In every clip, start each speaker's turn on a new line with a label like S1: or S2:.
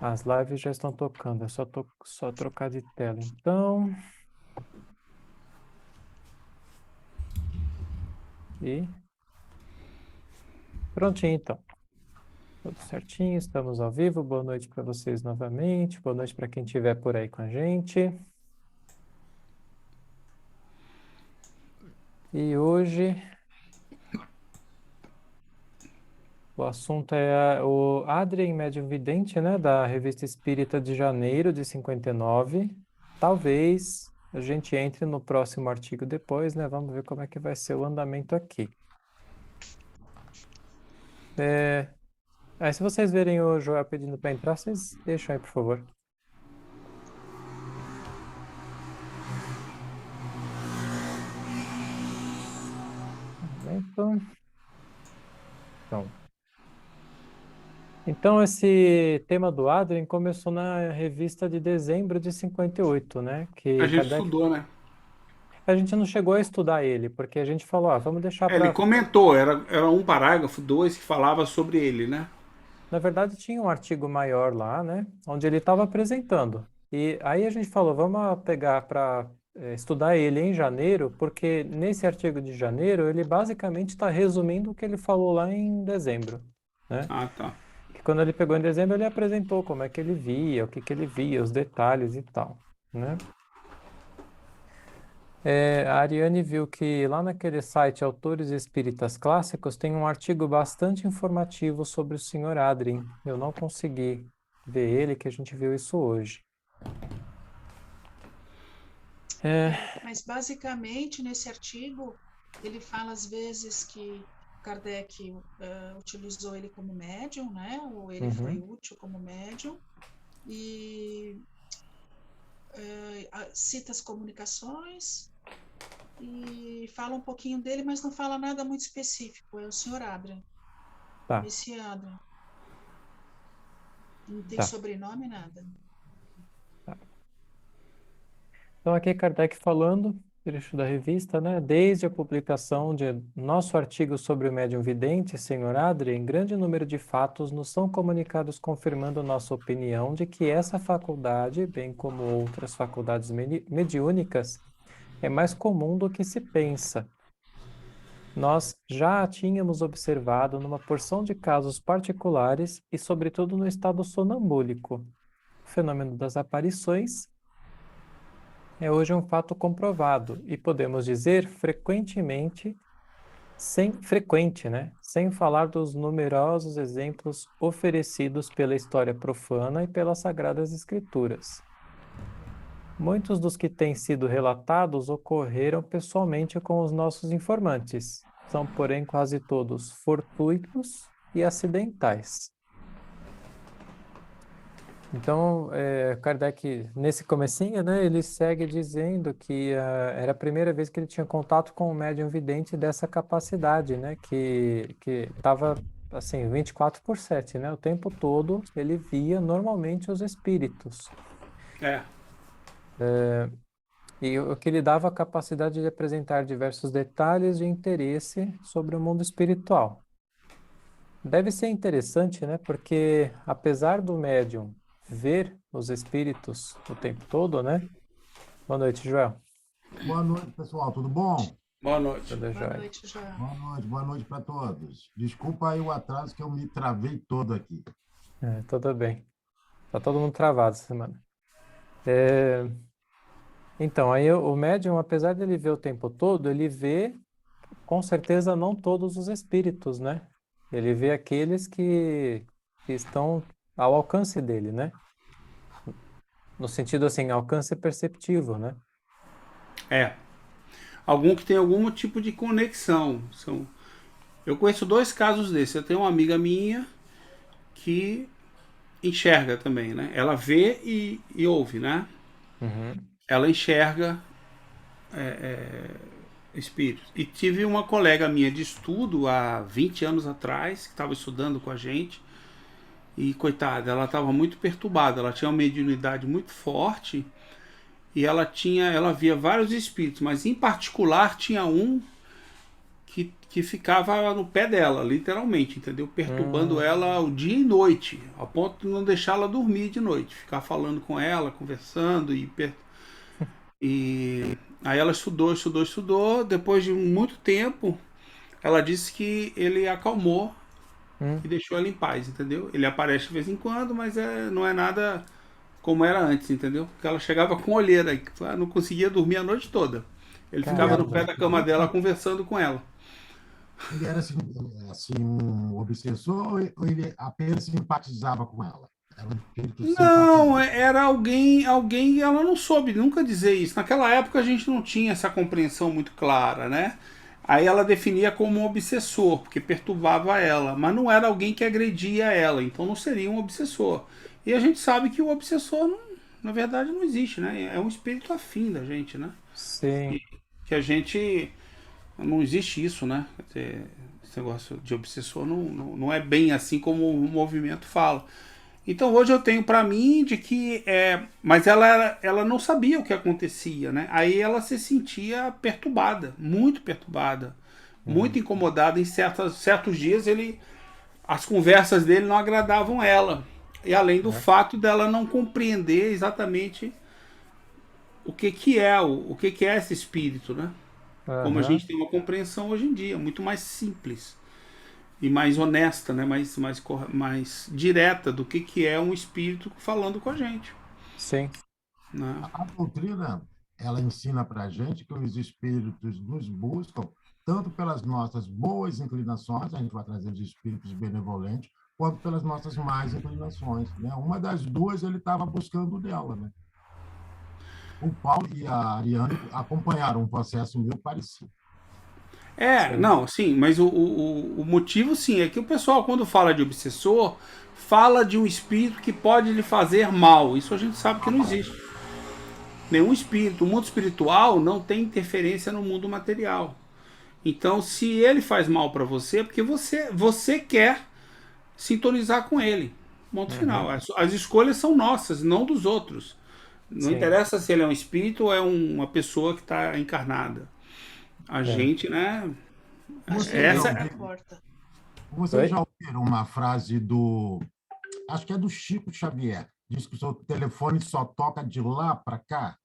S1: As lives já estão tocando, é só trocar de tela. Então, e prontinho então. Tudo certinho, estamos ao vivo. Boa noite para vocês novamente. Boa noite para quem estiver por aí com a gente. E hoje o assunto é o Adrien Médium Vidente, né, da Revista Espírita de janeiro de 59. Talvez a gente entre no próximo artigo depois, né? Vamos ver como é que vai ser o andamento aqui. Aí, se vocês verem o Joel pedindo para entrar, vocês deixam aí, por favor. Então, então, então, esse tema do Adrien começou na revista de dezembro de 58, né?
S2: A
S1: Que
S2: gente
S1: Kardec.
S2: estudou, né?
S1: A gente não chegou a estudar ele, porque a gente falou, vamos deixar
S2: Ele
S1: para.
S2: comentou, era um parágrafo, dois, que falava sobre ele, né?
S1: Na verdade, tinha um artigo maior lá, né? Onde ele estava apresentando. E aí a gente falou, vamos pegar para estudar ele em janeiro, porque nesse artigo de janeiro ele basicamente está resumindo o que ele falou lá em dezembro, né?
S2: Ah, tá.
S1: Que quando ele pegou em dezembro, ele apresentou como é que ele via, o que que ele via, os detalhes e tal, né? A Ariane viu que lá naquele site Autores Espíritas Clássicos tem um artigo bastante informativo sobre o Sr. Adrien. Eu não consegui ver ele, que a gente viu isso hoje.
S3: Mas basicamente nesse artigo ele fala às vezes que Kardec utilizou ele como médium, né? Ou ele foi
S1: Uhum,
S3: útil como médium e cita as comunicações e fala um pouquinho dele, mas não fala nada muito específico. É o Sr. Adrien,
S1: tá,
S3: esse Adrien. Não tem
S1: tá,
S3: sobrenome, nada.
S1: tá. Então, aqui Kardec falando, trecho da revista, né? Desde a publicação de nosso artigo sobre o médium vidente, Sr. Adrien, grande número de fatos nos são comunicados confirmando nossa opinião de que essa faculdade, bem como outras faculdades mediúnicas, é mais comum do que se pensa. Nós já a tínhamos observado numa porção de casos particulares e, sobretudo, no estado sonambúlico. O fenômeno das aparições é hoje um fato comprovado e podemos dizer frequente, né? Sem falar dos numerosos exemplos oferecidos pela história profana e pelas Sagradas Escrituras. Muitos dos que têm sido relatados ocorreram pessoalmente com os nossos informantes. São, porém, quase todos fortuitos e acidentais. Então, Kardec, nesse comecinho, né, ele segue dizendo que era a primeira vez que ele tinha contato com um médium vidente dessa capacidade, né, que estava, assim, 24/7, né, o tempo todo ele via normalmente os espíritos.
S2: É.
S1: E o que lhe dava a capacidade de apresentar diversos detalhes de interesse sobre o mundo espiritual. Deve ser interessante, né? Porque apesar do médium ver os espíritos o tempo todo, né? Boa noite, Joel.
S4: Boa noite, pessoal. Tudo bom?
S2: Boa noite.
S1: Tudo
S3: Boa
S1: jóia.
S3: noite, João.
S4: Boa noite para todos. Desculpa aí o atraso que eu me travei todo aqui.
S1: Tudo bem. Tá todo mundo travado essa semana. É, Então, aí o médium, apesar dele ver o tempo todo, ele vê, com certeza, não todos os espíritos, né? Ele vê aqueles que estão ao alcance dele, né? No sentido assim, alcance perceptivo, né?
S2: É. Algum que tem algum tipo de conexão. Eu conheço dois casos desses. Eu tenho uma amiga minha que enxerga também, né? Ela vê e ouve, né?
S1: Uhum.
S2: Ela enxerga espíritos. E tive uma colega minha de estudo há 20 anos atrás, que estava estudando com a gente. E coitada, ela estava muito perturbada. Ela tinha uma mediunidade muito forte e ela via vários espíritos, mas em particular tinha um que ficava no pé dela, literalmente, entendeu? Perturbando ela o dia e noite, a ponto de não deixar ela dormir de noite, ficar falando com ela, conversando e aí ela estudou. Depois de muito tempo, ela disse que ele acalmou e deixou ela em paz, entendeu? Ele aparece de vez em quando, mas não é nada como era antes, entendeu? Porque ela chegava com olheira, não conseguia dormir a noite toda. Ele ficava no
S1: Caramba.
S2: pé da cama dela conversando com ela.
S4: Ele era assim, um obsessor ou ele apenas simpatizava com ela? Era um espírito
S2: Não,
S4: simpatizante.
S2: era alguém, ela não soube nunca dizer isso. Naquela época a gente não tinha essa compreensão muito clara, né? Aí ela definia como um obsessor, porque perturbava ela, mas não era alguém que agredia ela, então não seria um obsessor. E a gente sabe que o obsessor, na verdade, não existe, né? É um espírito afim da gente, né?
S1: Sim.
S2: Que a gente. Não existe isso, né? Quer dizer, esse negócio de obsessor não é bem assim como o movimento fala. Então hoje eu tenho para mim de que mas ela não sabia o que acontecia, né? Aí ela se sentia perturbada, muito incomodada. Em certos dias as conversas dele não agradavam ela. E além do fato dela não compreender exatamente o que é esse espírito, né? Como a
S1: Aham.
S2: gente tem uma compreensão hoje em dia, muito mais simples e mais honesta, né? mais direta do que é um espírito falando com a gente,
S1: Sim.
S2: né?
S4: A doutrina, ela ensina para a gente que os espíritos nos buscam tanto pelas nossas boas inclinações, a gente vai trazer os espíritos benevolentes, quanto pelas nossas más inclinações, né? Uma das duas ele estava buscando dela, né? O Paulo e a Ariane acompanharam um processo meio parecido.
S1: Sim.
S2: Não, sim, mas o motivo, sim, é que o pessoal, quando fala de obsessor, fala de um espírito que pode lhe fazer mal. Isso a gente sabe que não existe. Nenhum espírito, o mundo espiritual não tem interferência no mundo material. Então, se ele faz mal para você, é porque você quer sintonizar com ele. Ponto final.
S1: Uhum.
S2: As escolhas são nossas, não dos outros. Não
S1: Sim.
S2: interessa se ele é um espírito ou é uma pessoa que está encarnada. A
S1: É.
S2: gente, né?
S3: Acho que ele
S4: Vocês já
S2: Essa
S3: abre a
S4: ouviram,
S3: porta.
S4: vocês
S1: Oi?
S4: já ouviram uma frase acho que é do Chico Xavier, diz que o seu telefone só toca de lá para cá.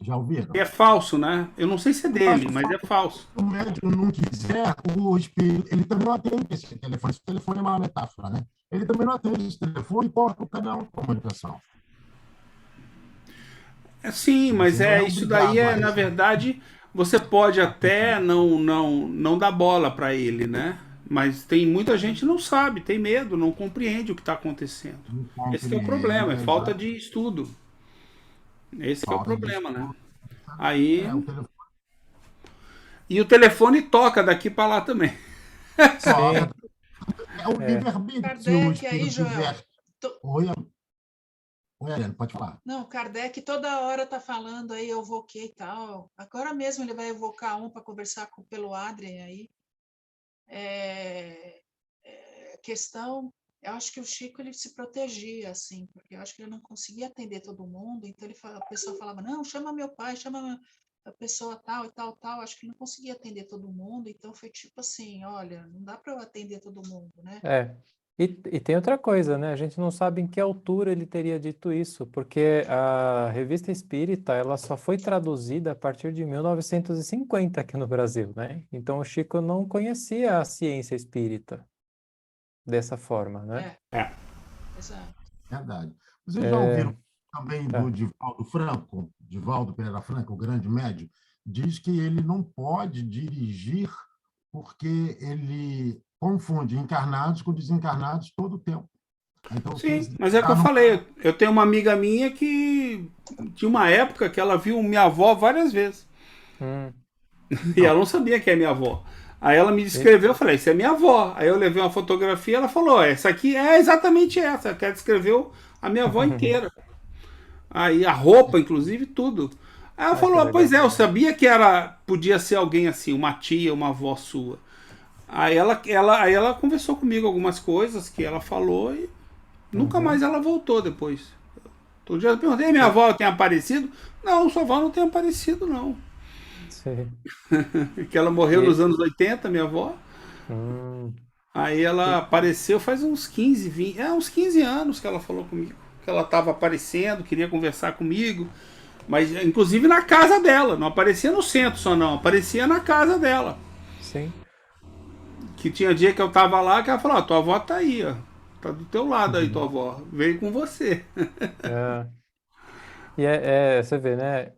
S4: Já ouviram?
S2: é falso, né? Eu não sei se é
S4: Eu acho
S2: dele,
S4: que
S2: mas é falso.
S4: se o médium não quiser, o espírito, ele também não atende esse telefone. Esse telefone é uma metáfora, né? Ele também não atende esse telefone e corta o canal de comunicação.
S2: Sim, mas
S4: Você não é
S2: isso daí
S4: obrigado a
S2: na
S4: receber
S2: verdade, você pode
S4: a
S2: até
S4: partir.
S2: não dar bola para ele, né? Mas tem muita gente que não sabe, tem medo, não compreende o que está acontecendo.
S4: Não
S2: Esse que é o
S4: compreende,
S2: problema, é
S4: é
S2: falta
S4: exato.
S2: de estudo. Esse que é o
S4: Falta de
S2: problema, né?
S4: estudo.
S2: Aí
S4: O telefone
S2: e o telefone toca daqui para lá também.
S4: toca.
S1: Sim.
S4: É o
S1: É.
S4: livre-arbítrio. Se o
S3: Kardec aí,
S4: espírito
S3: Joel.
S4: quiser. Oi, oi, Helena, pode falar.
S3: Não, Kardec toda hora está falando aí, eu evoquei e tal. Agora mesmo ele vai evocar um para conversar pelo Adrien aí. Questão, eu acho que o Chico ele se protegia, assim, porque eu acho que ele não conseguia atender todo mundo, então a pessoa falava, não, chama meu pai, chama a pessoa tal e tal, tal, acho que ele não conseguia atender todo mundo, então foi tipo assim, olha, não dá para eu atender todo mundo, né?
S1: É. E tem outra coisa, né? A gente não sabe em que altura ele teria dito isso, porque a Revista Espírita ela só foi traduzida a partir de 1950 aqui no Brasil, né? Então o Chico não conhecia a ciência espírita dessa forma, né?
S2: É.
S3: Exato.
S4: Verdade. Vocês já ouviram
S1: É,
S4: também do
S1: tá.
S4: Divaldo Franco, Divaldo Pereira Franco, o grande médium, diz que ele não pode dirigir porque ele confunde encarnados com desencarnados todo o tempo. Então, se
S2: Sim,
S4: ele
S2: mas é o que
S4: está
S2: eu
S4: no...
S2: falei. Eu tenho uma amiga minha que tinha uma época que ela viu minha avó várias vezes.
S1: Hum,
S2: E
S4: Então,
S2: ela não sabia que é minha avó. Aí ela me
S1: e-
S2: descreveu, eu falei, isso é minha avó. Aí eu levei uma fotografia, ela falou, essa aqui é exatamente essa. Ela descreveu a minha avó inteira. Aí a roupa, inclusive, tudo. Aí ela
S1: Ah, que
S2: falou, pois
S1: legal.
S2: é, eu sabia que podia ser alguém assim, uma tia, uma avó sua. Aí ela conversou comigo algumas coisas que ela falou e nunca mais
S1: Uhum.
S2: ela voltou depois. Todo dia eu perguntei, minha avó tem aparecido? Não, sua avó não tem aparecido, não.
S1: Sim.
S2: Que ela morreu nos
S1: E,
S2: anos 80, minha avó.
S1: hum,
S2: Aí ela
S1: e-
S2: apareceu faz uns 15, 20, uns 15 anos que ela falou comigo. Que ela estava aparecendo, queria conversar comigo. Mas inclusive na casa dela, não aparecia no centro só não, aparecia na casa dela.
S1: sim.
S2: Que tinha dia que eu tava lá que ela falou, ó, tua avó tá aí, ó. Tá do teu lado aí, tua
S1: Uhum.
S2: avó. Veio com você.
S1: É. E você vê, né?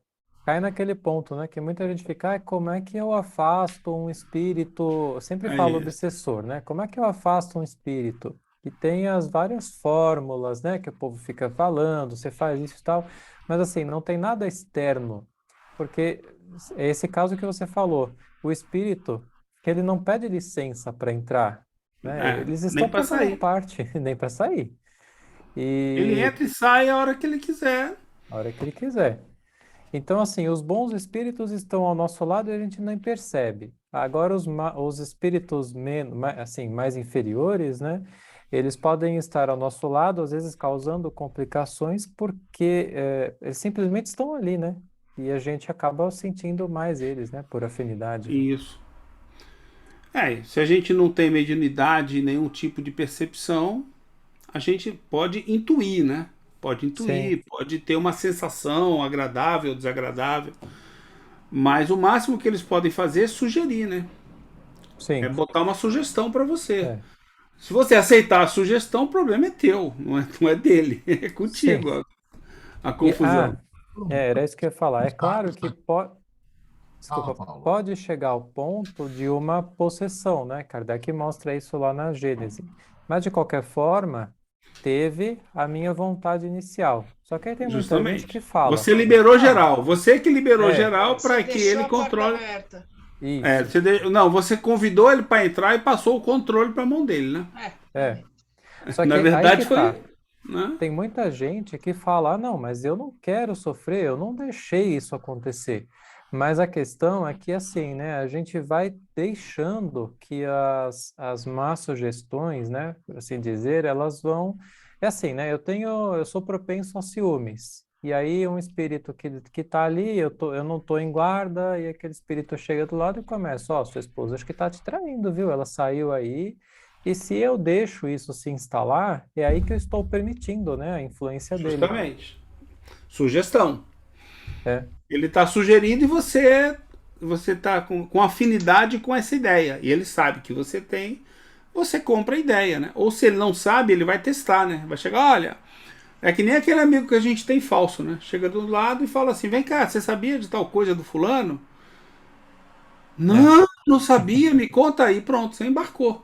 S1: Cai naquele ponto, né? Que muita gente fica, como é que eu afasto um espírito? Eu sempre
S2: É
S1: falo
S2: isso.
S1: obsessor, né? Como é que eu afasto um espírito? Que tem as várias fórmulas, né? Que o povo fica falando, você faz isso e tal, mas assim, não tem nada externo, porque é esse caso que você falou, o espírito, que ele não pede licença para entrar, né?
S2: É,
S1: Eles
S2: nem
S1: estão
S2: pra
S1: fazendo
S2: sair.
S1: parte, nem para sair.
S2: Ele
S1: E
S2: entra e sai a hora que ele quiser.
S1: a hora que ele quiser. Então, assim, os bons espíritos estão ao nosso lado e a gente nem percebe. Agora, os espíritos assim, mais inferiores, né? Eles podem estar ao nosso lado, às vezes causando complicações, porque eles simplesmente estão ali, né? E a gente acaba sentindo mais eles, né? Por afinidade.
S2: Isso. Se a gente não tem mediunidade, nenhum tipo de percepção, a gente pode intuir, né? Pode
S1: Sim,
S2: intuir, pode ter uma sensação agradável, desagradável. Mas o máximo que eles podem fazer é sugerir, né? É
S1: sim,
S2: botar uma sugestão para você.
S1: é,
S2: Se você aceitar a sugestão, o problema é teu, não é dele. É
S1: sim.
S2: contigo a
S1: E,
S2: confusão.
S1: era isso que eu ia falar. É claro que
S4: Está,
S1: pode.
S4: fala,
S1: Desculpa,
S4: Paulo.
S1: pode chegar ao ponto de uma possessão, né? Kardec mostra isso lá na Gênese. Mas, de qualquer forma, teve a minha vontade inicial. Só que aí tem muita gente que
S2: Justamente.
S1: fala,
S2: Você liberou
S1: não,
S2: geral. Você que liberou
S1: é,
S2: geral
S3: Você
S2: para que ele
S3: deixou a porta
S2: controle.
S3: aberta.
S1: isso,
S2: Não, você convidou ele para entrar e passou o controle para a mão dele, né?
S1: é.
S3: Exatamente.
S1: Só
S2: Na
S1: que aí que
S2: verdade foi,
S1: tá.
S2: né?
S1: Tem muita gente que fala, não, mas eu não quero sofrer, eu não deixei isso acontecer. Mas a questão é que, assim, né, a gente vai deixando que as más sugestões, né, por assim dizer, elas vão... É assim, né, eu sou propenso a ciúmes. E aí um espírito que tá ali, eu não tô em guarda, e aquele espírito chega do lado e começa, ó, sua esposa acho que tá te traindo, viu? Ela saiu aí, e se eu deixo isso se instalar, é aí que eu estou permitindo, né, a influência dele.
S2: Justamente. Sugestão.
S1: É,
S2: Ele está sugerindo e você está com afinidade com essa ideia. E ele sabe que você tem, você compra a ideia, né? Ou se ele não sabe, ele vai testar, né? Vai chegar, olha, é que nem aquele amigo que a gente tem falso, né? Chega do lado e fala assim: vem cá, você sabia de tal coisa do fulano?
S1: é,
S2: Não, não sabia, me conta aí. Pronto, você embarcou.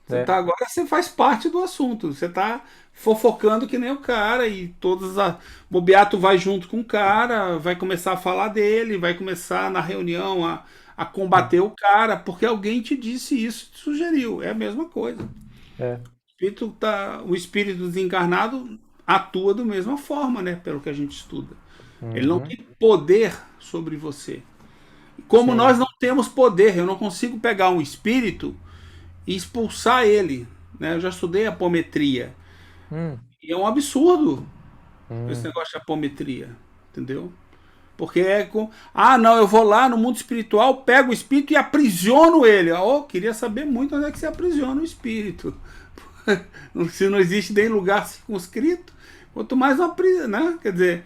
S1: é,
S2: Agora você faz parte do assunto. Você tá fofocando que nem o cara e todas a bobeato vai junto com o cara, vai começar a falar dele, vai começar na reunião a
S1: hum,
S2: combater o cara, porque alguém te disse isso, te sugeriu. É a mesma coisa.
S1: é,
S2: O espírito desencarnado atua da mesma forma, né? Pelo que a gente estuda. Ele não
S1: uhum,
S2: tem poder sobre você. Como nós
S1: sim,
S2: não temos poder, eu não consigo pegar um espírito e expulsar ele. Né? Eu já estudei apometria.
S1: hum,
S2: E é um absurdo esse
S1: hum,
S2: negócio de apometria. Entendeu? Porque é com. Ah, não, eu vou lá no mundo espiritual, pego o espírito e aprisiono ele. Oh, queria saber muito onde é que você aprisiona o espírito. Se não existe nem lugar circunscrito, quanto mais uma prisão, né? Quer dizer,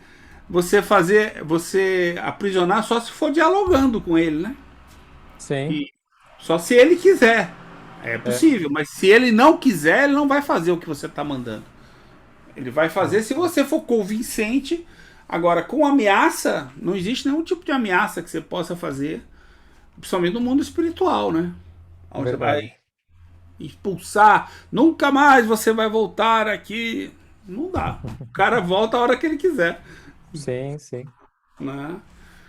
S2: você aprisionar só se for dialogando com ele, né?
S1: sim,
S2: E só se ele quiser. É
S1: é,
S2: possível, mas se ele não quiser, ele não vai fazer o que você está mandando. Ele vai fazer
S1: é,
S2: se você for convincente. Agora, com ameaça, não existe nenhum tipo de ameaça que você possa fazer, principalmente no mundo espiritual, né? Onde você vai
S1: verdade.
S2: expulsar, nunca mais você vai voltar aqui. Não dá. O cara volta a hora que ele quiser.
S1: Sim, sim,
S2: Né?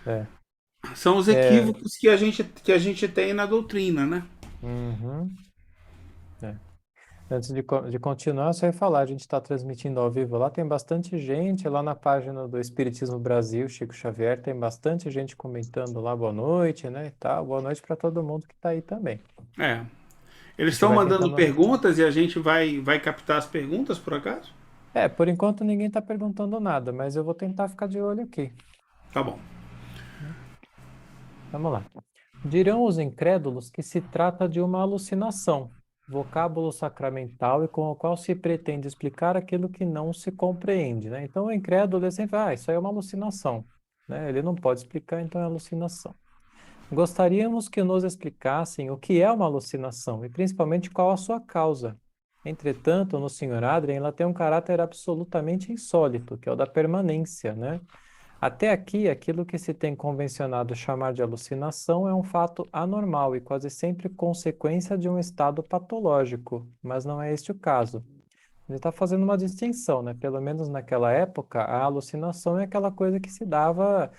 S1: é,
S2: São os
S1: é,
S2: equívocos que a gente tem na doutrina, né?
S1: uhum, é. Antes de continuar, só ia falar, a gente está transmitindo ao vivo lá, tem bastante gente lá na página do Espiritismo Brasil, Chico Xavier, tem bastante gente comentando lá, boa noite, né, e tal, boa noite para todo mundo que está aí também.
S2: É. Eles
S1: A gente
S2: estão
S1: vai
S2: mandando
S1: tentando...
S2: perguntas e a gente vai captar as perguntas, por acaso?
S1: Por enquanto ninguém está perguntando nada, mas eu vou tentar ficar de olho aqui.
S2: Tá bom.
S1: Vamos lá. Dirão os incrédulos que se trata de uma alucinação, vocábulo sacramental e com o qual se pretende explicar aquilo que não se compreende, né? Então, o incrédulo ele sempre, isso aí é uma alucinação, né? Ele não pode explicar, então é alucinação. Gostaríamos que nos explicassem o que é uma alucinação e principalmente qual a sua causa. Entretanto, no Sr. Adrien, ela tem um caráter absolutamente insólito, que é o da permanência, né? Até aqui, aquilo que se tem convencionado chamar de alucinação é um fato anormal e quase sempre consequência de um estado patológico, mas não é este o caso. Ele está fazendo uma distinção, né? Pelo menos naquela época, a alucinação é aquela coisa que se dava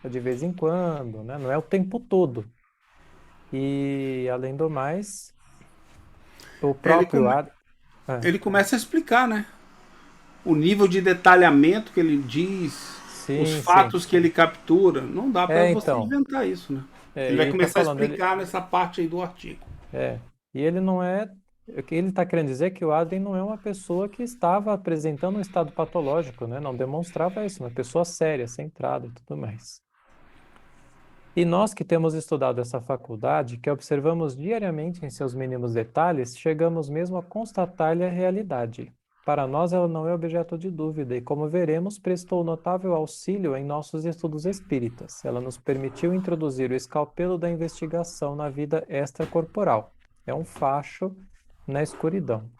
S1: de vez em quando, né? Não é o tempo todo. E, além do mais, o
S2: Ele,
S1: próprio
S2: come-
S1: Ad... Ah,
S2: ele começa a explicar, né? O nível de detalhamento que ele diz, os
S1: sim, sim.
S2: fatos que ele captura. Não dá para você
S1: Então,
S2: inventar isso, né? Ele
S1: e
S2: vai
S1: ele está
S2: começar a
S1: falando,
S2: explicar nessa parte aí do artigo.
S1: É, e ele não é. O que ele está querendo dizer é que o Adrien não é uma pessoa que estava apresentando um estado patológico, né? Não demonstrava isso, uma pessoa séria, centrada e tudo mais. E nós que temos estudado essa faculdade, que observamos diariamente em seus mínimos detalhes, chegamos mesmo a constatar-lhe a realidade. Para nós, ela não é objeto de dúvida, e como veremos, prestou notável auxílio em nossos estudos espíritas. Ela nos permitiu introduzir o escalpelo da investigação na vida extracorporal. É um facho na escuridão.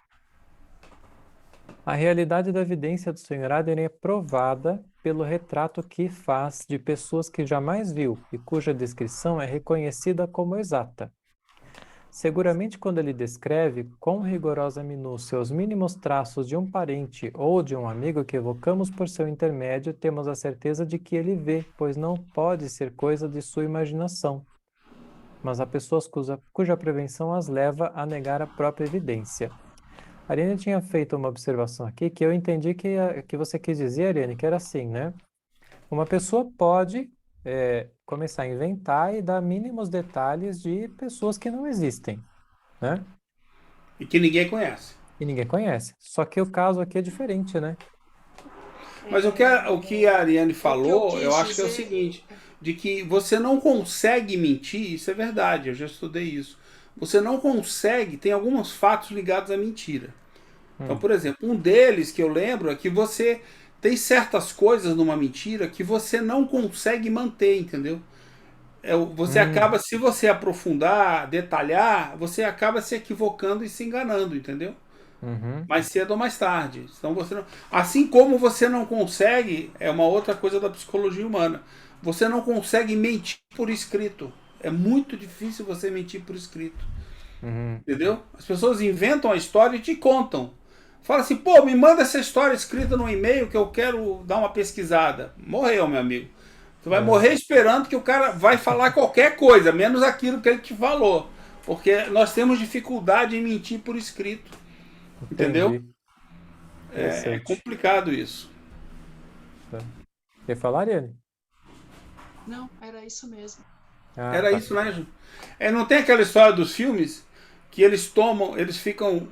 S1: A realidade da evidência do Sr. Adrien é provada pelo retrato que faz de pessoas que jamais viu e cuja descrição é reconhecida como exata. Seguramente, quando ele descreve com rigorosa minúcia os mínimos traços de um parente ou de um amigo que evocamos por seu intermédio, temos a certeza de que ele vê, pois não pode ser coisa de sua imaginação. Mas há pessoas cuja prevenção as leva a negar a própria evidência. A Ariane tinha feito uma observação aqui que eu entendi que você quis dizer, Ariane, que era assim, né? Uma pessoa pode começar a inventar e dar mínimos detalhes de pessoas que não existem, né?
S2: E que ninguém conhece.
S1: E ninguém conhece. Só que o caso aqui é diferente, né?
S2: Mas o que a Ariane
S3: O que eu
S2: falou, eu
S3: quis
S2: acho que é o
S3: dizer,
S2: seguinte: de que você não consegue mentir, isso é verdade, eu já estudei isso. Você não consegue, tem alguns fatos ligados à mentira. Então,
S1: Hum,
S2: por exemplo, um deles que eu lembro é que você tem certas coisas numa mentira que você não consegue manter, entendeu? Você
S1: hum,
S2: acaba, se você aprofundar, detalhar, você acaba se equivocando e se enganando, entendeu?
S1: uhum,
S2: Mais cedo ou mais tarde. Então você não, assim como você não consegue, é uma outra coisa da psicologia humana. Você não consegue mentir por escrito. É muito difícil você mentir por escrito.
S1: uhum.
S2: Entendeu? As pessoas inventam a história e te contam. Fala assim, pô, me manda essa história escrita no e-mail que eu quero dar uma pesquisada. Morreu, meu amigo. Você vai
S1: É,
S2: morrer esperando que o cara vai falar qualquer coisa, menos aquilo que ele te falou. Porque nós temos dificuldade em mentir por escrito. Entendeu?
S1: entendi.
S2: É
S1: Interessante.
S2: complicado isso.
S1: Tá. Quer falar, Ariane?
S3: não, era isso mesmo.
S1: Ah,
S2: Era
S1: tá.
S2: isso, né, Ju? Não tem aquela história dos filmes que eles tomam, eles ficam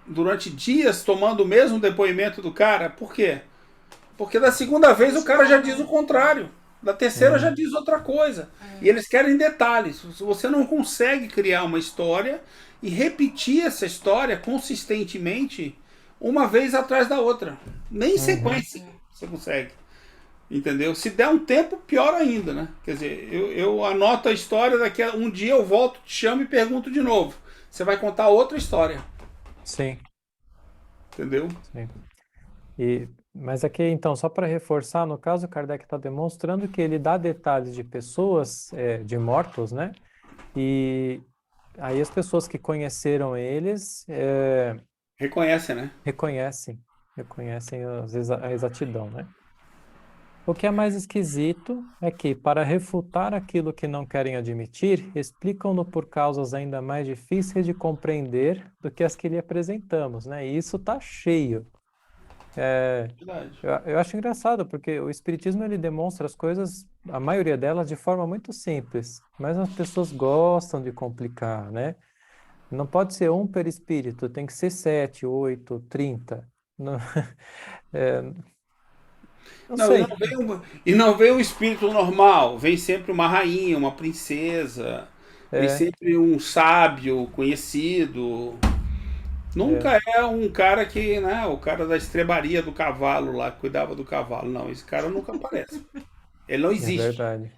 S2: durante dias tomando o mesmo depoimento do cara? Por quê? Porque da segunda vez o
S3: Eles
S2: cara já diz o
S3: tomam.
S2: contrário. Da terceira já
S1: Hum,
S2: diz outra coisa. E
S3: É,
S2: eles querem detalhes. Se você não consegue criar uma história e repetir essa história consistentemente, uma vez atrás da outra. Nem em
S1: uhum,
S2: sequência
S3: é.
S2: você consegue. Entendeu? Se der um tempo, pior ainda, né? Quer dizer, eu anoto a história, daqui a um dia eu volto, te chamo e pergunto de novo. Você vai contar outra história.
S1: sim,
S2: Entendeu?
S1: sim. Mas aqui, então, só para reforçar, no caso, Kardec está demonstrando que ele dá detalhes de pessoas, de mortos, né? E aí as pessoas que conheceram eles
S2: Reconhece, né?
S1: reconhecem a exatidão, né? O que é mais esquisito é que, para refutar aquilo que não querem admitir, explicam-no por causas ainda mais difíceis de compreender do que as que lhe apresentamos, né? E isso está cheio. É,
S2: Verdade.
S1: eu acho engraçado, porque o Espiritismo ele demonstra as coisas, a maioria delas, de forma muito simples, mas as pessoas gostam de complicar, né? Não pode ser um perispírito, tem que ser 7, 8, 30. Não, é, Não
S2: Não,
S1: sei.
S2: e não vem um espírito normal, vem sempre uma rainha, uma princesa, vem
S1: É,
S2: sempre um sábio conhecido.
S1: é,
S2: Nunca é um cara que, né, o cara da estrebaria do cavalo lá, que cuidava do cavalo. Não, esse cara nunca aparece. Ele não
S1: é
S2: existe,
S1: verdade,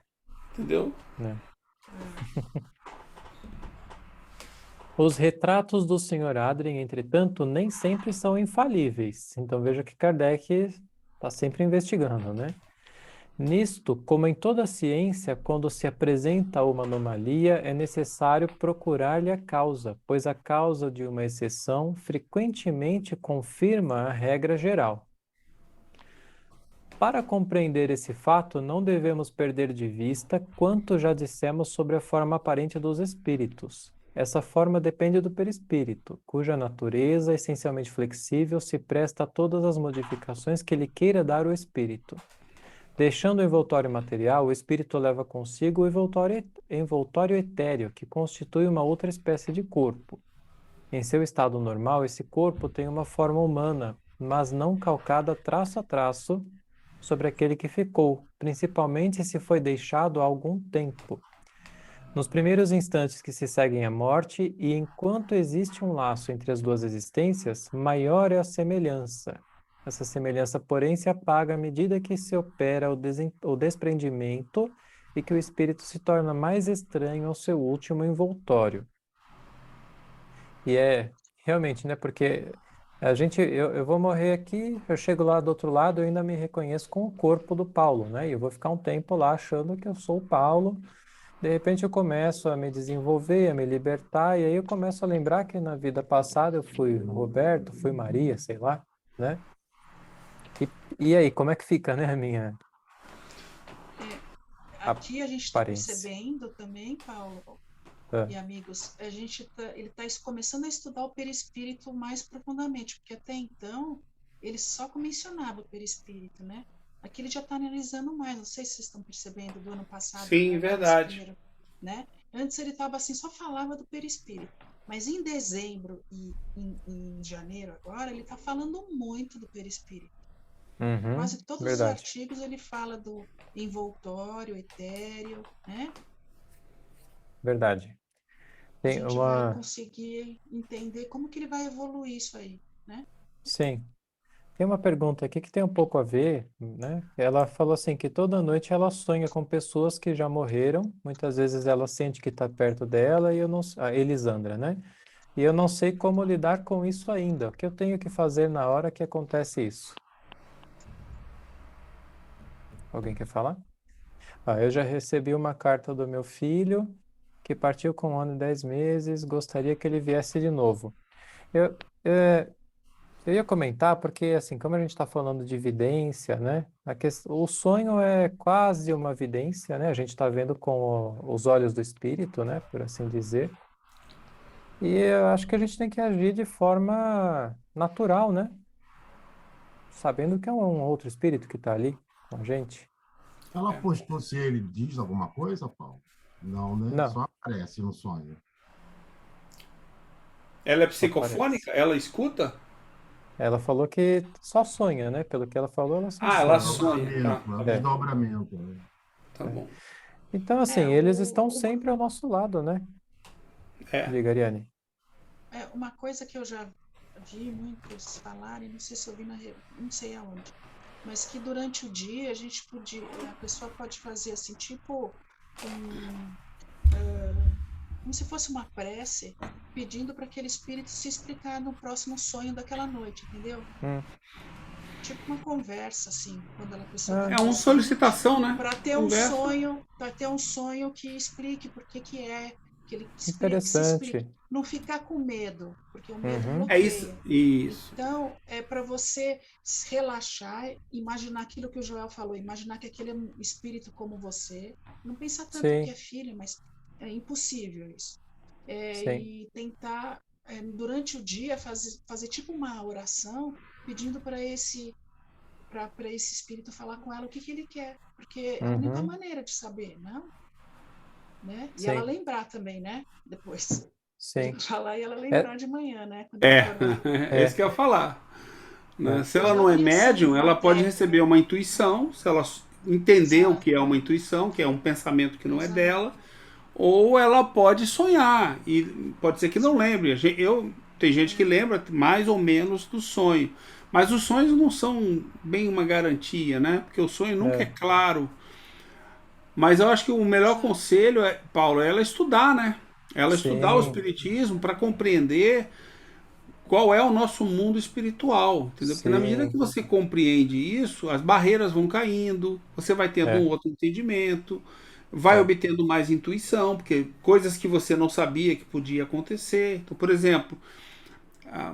S2: entendeu?
S1: né?
S3: É.
S1: Os retratos do Sr. Adrien, entretanto, nem sempre são infalíveis. Então veja que Kardec está sempre investigando, né? Nisto, como em toda ciência, quando se apresenta uma anomalia, é necessário procurar-lhe a causa, pois a causa de uma exceção frequentemente confirma a regra geral. Para compreender esse fato, não devemos perder de vista quanto já dissemos sobre a forma aparente dos espíritos. Essa forma depende do perispírito, cuja natureza, essencialmente flexível, se presta a todas as modificações que lhe queira dar o espírito. Deixando o envoltório material, o espírito leva consigo o envoltório etéreo, que constitui uma outra espécie de corpo. Em seu estado normal, esse corpo tem uma forma humana, mas não calcada traço a traço sobre aquele que ficou, principalmente se foi deixado há algum tempo. Nos primeiros instantes que se seguem à morte, e enquanto existe um laço entre as duas existências, maior é a semelhança. Essa semelhança, porém, se apaga à medida que se opera o desprendimento e que o espírito se torna mais estranho ao seu último envoltório. E é realmente, né? Porque eu vou morrer aqui, eu chego lá do outro lado, eu ainda me reconheço com o corpo do Paulo, né? E eu vou ficar um tempo lá achando que eu sou o Paulo. De repente eu começo a me desenvolver, a me libertar, e aí eu começo a lembrar que na vida passada eu fui Roberto, fui Maria, sei lá, né? E aí, como é que fica, né, a minha
S3: É, aqui a gente está
S1: aparência?
S3: percebendo também, Paulo
S1: Ah,
S3: e amigos, ele está começando a estudar o perispírito mais profundamente, porque até então ele só mencionava o perispírito, né? Aqui ele já está analisando mais, não sei se vocês estão percebendo, do ano passado
S2: Sim,
S3: para cá, desse
S2: verdade.
S3: primeiro, né? Antes ele estava assim, só falava do perispírito, mas em dezembro e em janeiro agora, ele está falando muito do perispírito.
S1: uhum,
S3: Quase todos os
S1: verdade,
S3: artigos ele fala do envoltório, etéreo, né?
S1: verdade.
S3: A
S1: Tem
S3: gente vai
S1: uma,
S3: conseguir entender como que ele vai evoluir isso aí, né?
S1: sim, tem uma pergunta aqui que tem um pouco a ver, né? Ela falou assim que toda noite ela sonha com pessoas que já morreram. Muitas vezes ela sente que está perto dela e eu não, a Elisandra, né? E eu não sei como lidar com isso ainda. O que eu tenho que fazer na hora que acontece isso? Alguém quer falar? Ah, eu já recebi uma carta do meu filho que partiu com 1 ano e 10 meses. Gostaria que ele viesse de novo. Eu, é, Eu ia comentar porque, assim, como a gente está falando de vidência, né? O sonho é quase uma vidência, né? A gente está vendo com os olhos do espírito, né? Por assim dizer. E eu acho que a gente tem que agir de forma natural, né? Sabendo que é um outro espírito que está ali com a gente.
S4: Ela postou se ele diz alguma coisa, Paulo? Não, né?
S1: Não,
S4: Só aparece no sonho.
S2: Ela é
S1: só parece.
S2: psicofônica? Ela escuta?
S1: Ela falou que só sonha, né? Pelo que ela falou, ela só
S2: Ah, ela
S1: sonha.
S2: sonha. Tá,
S4: Desdobramento, é
S2: tá
S4: o
S2: bom.
S1: É,
S4: desdobramento, né?
S2: Tá
S1: é.
S2: bom.
S1: Então, assim,
S3: É,
S1: eles estão sempre ao nosso lado, né?
S2: É.
S1: Diga, Ariane.
S3: uma coisa que eu já vi muitos falarem, não sei se eu vi não sei aonde, mas que durante o dia a pessoa pode fazer assim, tipo um, como se fosse uma prece, pedindo para aquele espírito se explicar no próximo sonho daquela noite, entendeu?
S1: Hum.
S3: Tipo uma conversa, assim, quando a pessoa está
S1: Ah,
S2: É uma
S3: inconsciente,
S2: solicitação, né? Conversa.
S3: para ter um sonho que explique por que que é, que ele explique, se explique.
S1: interessante.
S3: Não ficar com medo, porque o medo
S1: Uhum.
S2: É isso.
S3: bloqueia.
S2: Isso.
S3: Então, é para você relaxar, imaginar aquilo que o Joel falou, imaginar que aquele é um espírito como você. Não pensar tanto que
S1: Sim,
S3: é filho, mas é impossível isso.
S1: sim.
S3: E tentar, durante o dia, fazer tipo uma oração pedindo para esse espírito falar com ela o que, que ele quer, porque é a única
S1: Uhum.
S3: maneira de saber, não? Né? E ela
S1: Sim,
S3: lembrar também, né? Depois. Ele
S1: sim.
S3: falar e ela
S1: É,
S3: lembrar de manhã, né? Quando ele
S2: É.
S3: for dormir.
S2: É isso
S1: é.
S2: que eu ia falar. né?
S1: É.
S2: Se
S3: Eu
S2: ela
S3: já
S2: não é
S3: vi assim
S2: médium,
S3: uma
S2: ela pode
S3: técnica.
S2: receber uma intuição, se ela entender o que é
S3: Exato,
S2: uma intuição, que é um pensamento que não é
S3: exato.
S2: dela, ou ela pode sonhar e pode ser que não
S3: Sim,
S2: lembre. Tem gente que
S3: é,
S2: lembra mais ou menos do sonho, mas os sonhos não são bem uma garantia, né? Porque o sonho nunca é
S1: É.
S2: claro. Mas eu acho que o melhor
S3: exato.
S2: conselho, Paulo, é ela estudar, né? Ela estudar o
S1: Sim,
S2: espiritismo para compreender qual é o nosso mundo espiritual, entendeu? Porque na medida que
S1: sim.
S2: você compreende isso, as barreiras vão caindo, você vai tendo um
S1: É,
S2: outro entendimento, vai
S1: é.
S2: obtendo mais intuição, porque coisas que você não sabia que podia acontecer. Então, por exemplo,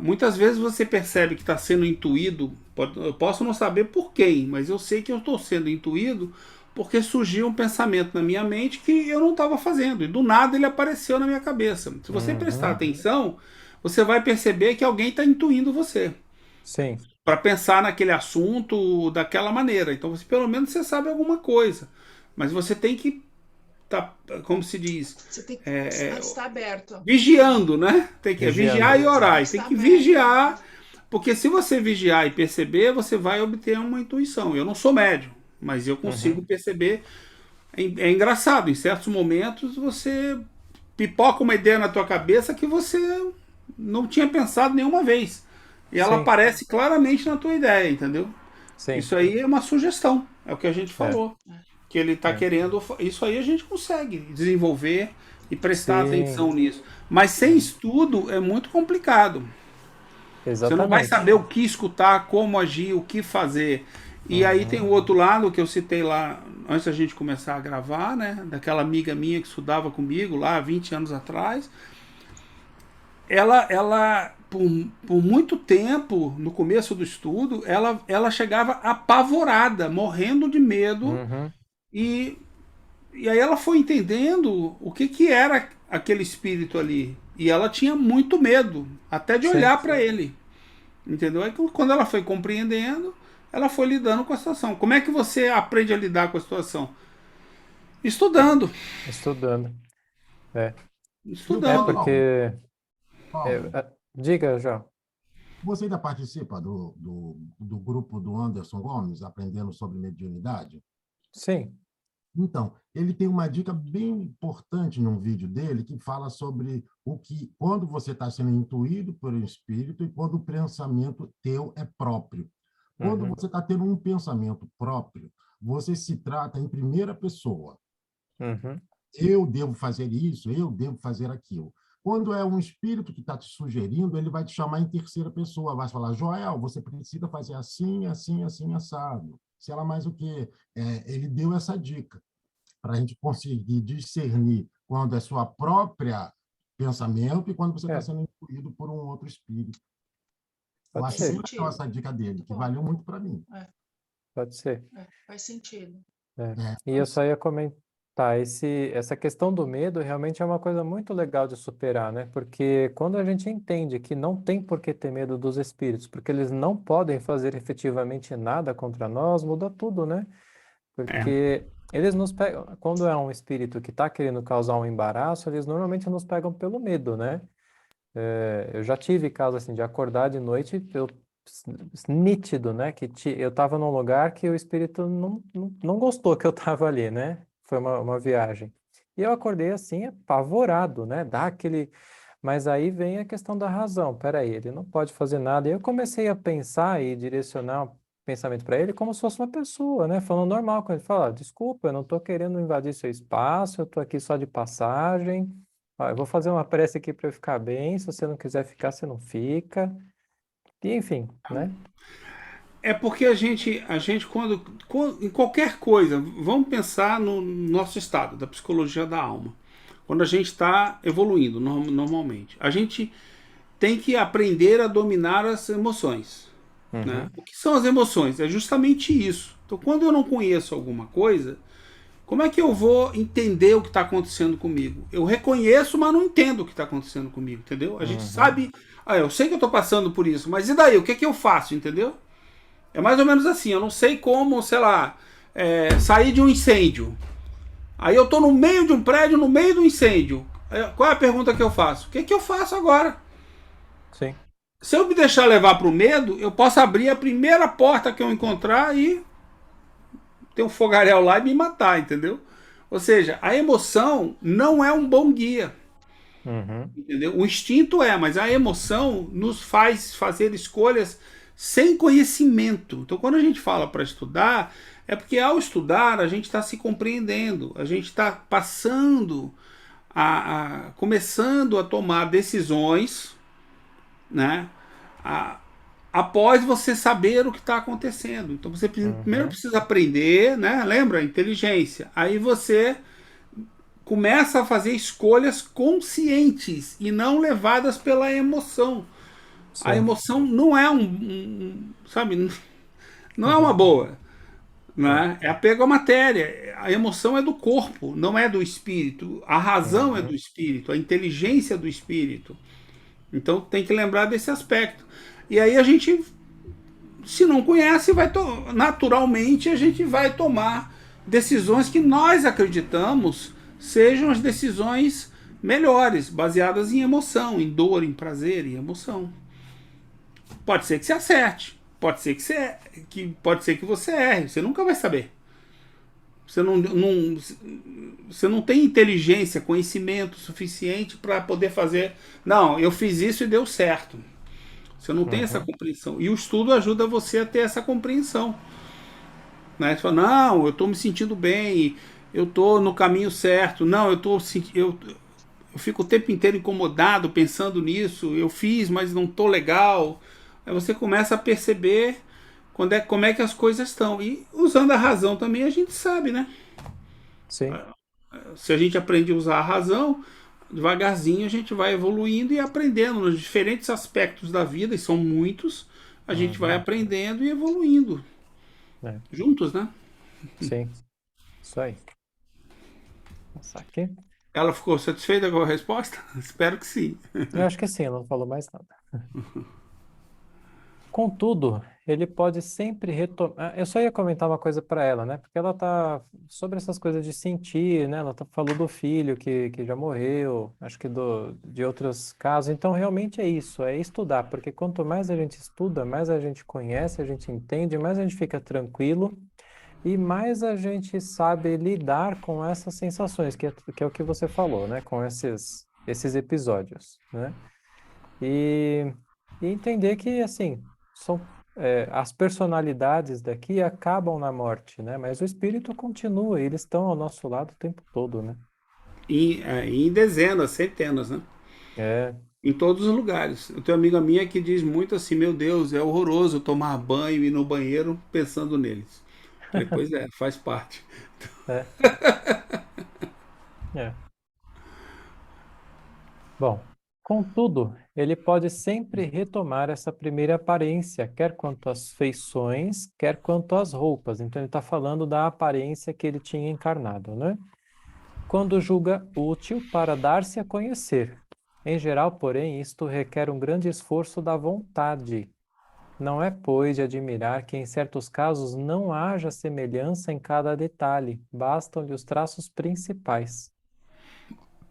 S2: muitas vezes você percebe que está sendo intuído, eu posso não saber por quem, mas eu sei que eu estou sendo intuído porque surgiu um pensamento na minha mente que eu não estava fazendo, e do nada ele apareceu na minha cabeça. Se você prestar
S1: Uhum.
S2: atenção, você vai perceber que alguém está intuindo você
S1: Sim,
S2: para pensar naquele assunto daquela maneira. Então, pelo menos você sabe alguma coisa, mas você tem que estar, como se diz,
S3: Você tem que
S2: é,
S3: estar aberto.
S2: vigiando, né? Tem que vigiar
S1: vigiando.
S2: e
S3: Você tem
S2: orar.
S3: que
S2: E tem
S3: estar
S2: que
S3: aberto.
S2: vigiar, porque se você vigiar e perceber, você vai obter uma intuição. Eu não sou médium, mas eu consigo
S1: Uhum.
S2: perceber. É engraçado, em certos momentos você pipoca uma ideia na tua cabeça que você não tinha pensado nenhuma vez. E ela
S1: Sim,
S2: aparece claramente na tua ideia, entendeu?
S1: sim.
S2: Isso aí é uma sugestão, é o que a gente
S1: É,
S2: falou. Que ele está
S1: é.
S2: querendo. Isso aí a gente consegue desenvolver e prestar
S1: Sim,
S2: atenção nisso. Mas sem
S1: é.
S2: estudo é muito complicado. Você não vai
S1: Exatamente.
S2: saber o que escutar, como agir, o que fazer. E aí tem o
S1: Uhum.
S2: outro lado que eu citei lá antes da gente começar a gravar, né? Daquela amiga minha que estudava comigo lá 20 anos atrás. Ela por muito tempo, no começo do estudo, ela chegava apavorada, morrendo de medo.
S1: Uhum.
S2: E, e aí ela foi entendendo o que era aquele espírito ali. E ela tinha muito medo, até de
S1: Sim.
S2: olhar para ele. Entendeu? Aí quando ela foi compreendendo, ela foi lidando com a situação. Como é que você aprende a lidar com a situação? Estudando.
S1: Estudando. É,
S4: Viu,
S1: é
S2: Estudando.
S1: porque.
S4: Paulo?
S1: Diga, já.
S4: Você ainda participa do grupo do Anderson Gomes, Aprendendo sobre Mediunidade?
S1: Sim.
S4: Então, ele tem uma dica bem importante num vídeo dele que fala sobre o que, quando você está sendo intuído por um espírito e quando o pensamento teu é próprio. Quando
S1: Uhum.
S4: você está tendo um pensamento próprio, você se trata em primeira pessoa.
S1: Uhum.
S4: Eu devo fazer isso, eu devo fazer aquilo. Quando é um espírito que está te sugerindo, ele vai te chamar em terceira pessoa, vai falar, Joel, você precisa fazer assim, assim, assim, assado. Sei lá mais o que. Ele deu essa dica para a gente conseguir discernir quando é sua própria pensamento e quando você está
S1: É,
S4: sendo influído por um outro espírito. Eu
S1: pode
S4: achei
S3: Faz
S4: bem
S1: ser.
S4: legal
S3: sentido.
S4: essa dica dele,
S3: Muito
S4: que
S3: bom.
S4: valeu muito para mim.
S3: É,
S1: Pode ser.
S3: faz sentido.
S1: É.
S4: É,
S1: E eu só ia comentar, essa questão do medo realmente é uma coisa muito legal de superar, né? Porque quando a gente entende que não tem por que ter medo dos espíritos, porque eles não podem fazer efetivamente nada contra nós, muda tudo, né?
S2: É.
S1: Porque eles nos pegam, quando é um espírito que está querendo causar um embaraço, eles normalmente nos pegam pelo medo, né? Eu já tive caso assim de acordar de noite, nítido, né? Eu estava num lugar que o espírito não gostou que eu estava ali, né? Foi uma viagem. E eu acordei assim, apavorado, né? Dá aquele. Mas aí vem a questão da razão. Peraí, ele não pode fazer nada. E eu comecei a pensar e direcionar o pensamento para ele como se fosse uma pessoa, né? Falando normal com ele. Fala, desculpa, eu não estou querendo invadir seu espaço, eu estou aqui só de passagem. Ó, eu vou fazer uma prece aqui para eu ficar bem. Se você não quiser ficar, você não fica. E enfim, né?
S2: É porque a gente em qualquer coisa, vamos pensar no nosso estado, da psicologia da alma. Quando a gente está evoluindo normalmente, a gente tem que aprender a dominar as emoções. Né?
S1: Uhum,
S2: O que são as emoções? É justamente isso. Então, quando eu não conheço alguma coisa, como é que eu vou entender o que está acontecendo comigo? Eu reconheço, mas não entendo o que está acontecendo comigo, entendeu? A gente
S1: uhum,
S2: sabe, eu sei que eu estou passando por isso, mas e daí? O que é que eu faço, entendeu? É mais ou menos assim, eu não sei como, sei lá, sair de um incêndio. Aí eu estou no meio de um prédio, no meio do incêndio. Qual é a pergunta que eu faço? O que é que eu faço agora?
S1: sim.
S2: Se eu me deixar levar para o medo, eu posso abrir a primeira porta que eu encontrar e ter um fogaréu lá e me matar, entendeu? Ou seja, a emoção não é um bom guia.
S1: Uhum.
S2: Entendeu? O instinto é, mas a emoção nos faz fazer escolhas sem conhecimento. Então, quando a gente fala para estudar, é porque ao estudar a gente está se compreendendo, a gente está passando começando a tomar decisões, né? A, após você saber o que está acontecendo. Então, você primeiro
S1: Uhum.
S2: precisa aprender, né? Lembra? Inteligência. Aí você começa a fazer escolhas conscientes e não levadas pela emoção. A
S1: Sim.
S2: emoção não é sabe, não é uma boa,
S1: É.
S2: né? É apego à matéria. A emoção é do corpo, não é do espírito. A razão é do
S1: Uhum.
S2: espírito, a inteligência é do espírito. Então tem que lembrar desse aspecto. E aí a gente, se não conhece, naturalmente a gente vai tomar decisões que nós acreditamos sejam as decisões melhores, baseadas em emoção, em dor, em prazer, em emoção. Pode ser que você acerte, pode ser que você erre, você nunca vai saber. Você não tem inteligência, conhecimento suficiente para poder fazer. Não, eu fiz isso e deu certo. Você não tem essa
S1: Uhum.
S2: compreensão. E o estudo ajuda você a ter essa compreensão. Né? Você fala, não, eu estou me sentindo bem, eu estou no caminho certo. Não, eu fico o tempo inteiro incomodado pensando nisso. Eu fiz, mas não estou legal. Aí você começa a perceber como é que as coisas estão. E usando a razão também a gente sabe, né?
S1: Sim.
S2: Se a gente aprende a usar a razão, devagarzinho a gente vai evoluindo e aprendendo nos diferentes aspectos da vida, e são muitos, a gente vai
S1: Uhum.
S2: aprendendo e evoluindo
S1: É.
S2: juntos, né?
S1: Sim. Isso aí. Passar aqui.
S2: Ela ficou satisfeita com a resposta? Espero que sim.
S1: Eu acho que sim, ela não falou mais nada. Contudo, ele pode sempre retomar. Eu só ia comentar uma coisa para ela, né? Porque ela tá sobre essas coisas de sentir, né? Ela falou do filho que já morreu, acho que de outros casos. Então, realmente é isso, é estudar, porque quanto mais a gente estuda, mais a gente conhece, a gente entende, mais a gente fica tranquilo e mais a gente sabe lidar com essas sensações, que é o que você falou, né? Com esses episódios, né? E, e entender que, assim, as personalidades daqui acabam na morte, né? Mas o espírito continua, e eles estão ao nosso lado o tempo todo, né?
S2: Em dezenas, centenas, né?
S1: É,
S2: Em todos os lugares. Eu tenho uma amiga minha que diz muito assim: Meu Deus, é horroroso tomar banho e ir no banheiro pensando neles. Falei, pois é, faz parte.
S1: é, é. Bom, contudo, ele pode sempre retomar essa primeira aparência, quer quanto às feições, quer quanto às roupas. Então, ele está falando da aparência que ele tinha encarnado, né? Quando julga útil para dar-se a conhecer. Em geral, porém, isto requer um grande esforço da vontade. Não é, pois, de admirar que em certos casos não haja semelhança em cada detalhe, bastam-lhe os traços principais.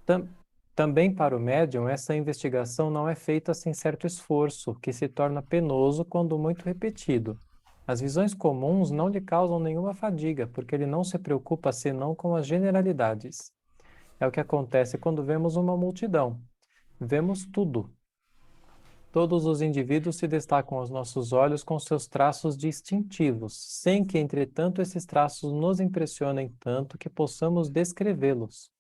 S1: Tam- Também para o médium, essa investigação não é feita sem certo esforço, que se torna penoso quando muito repetido. As visões comuns não lhe causam nenhuma fadiga, porque ele não se preocupa senão com as generalidades. É o que acontece quando vemos uma multidão. Vemos tudo. Todos os indivíduos se destacam aos nossos olhos com seus traços distintivos, sem que, entretanto, esses traços nos impressionem tanto que possamos descrevê-los.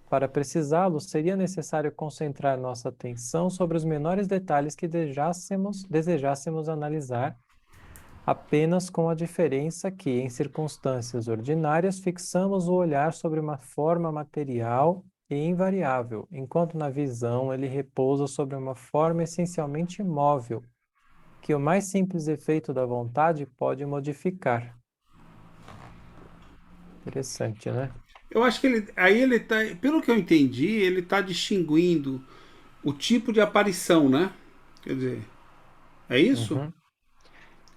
S1: Para precisá-los, seria necessário concentrar nossa atenção sobre os menores detalhes que desejássemos analisar, apenas com a diferença que, em circunstâncias ordinárias, fixamos o olhar sobre uma forma material e invariável, enquanto na visão ele repousa sobre uma forma essencialmente imóvel, que o mais simples efeito da vontade pode modificar. Interessante, né?
S2: Eu acho que ele tá, pelo que eu entendi, ele está distinguindo o tipo de aparição, né? Quer dizer, é isso?
S1: Uhum.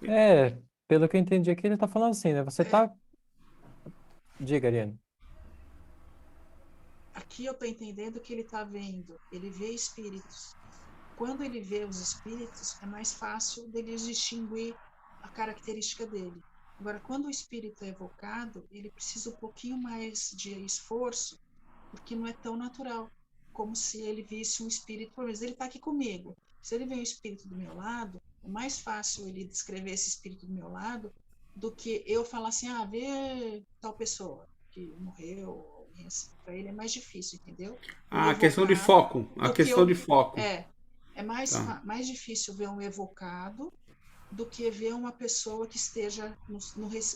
S1: É, pelo que eu entendi aqui, ele está falando assim, né? Você
S3: É,
S1: tá. Diga, Ariane.
S3: aqui eu estou entendendo que ele está vendo, ele vê espíritos. quando ele vê os espíritos, é mais fácil dele distinguir a característica dele. Agora, quando o espírito é evocado, ele precisa um pouquinho mais de esforço, porque não é tão natural, como se ele visse um espírito, por exemplo, ele está aqui comigo. Se ele vê um espírito do meu lado, é mais fácil ele descrever esse espírito do meu lado do que eu falar assim, vê tal pessoa que morreu, assim. Para ele é mais difícil, entendeu?
S2: A questão de foco. A questão de foco.
S3: É mais difícil ver um evocado do que ver uma pessoa que esteja,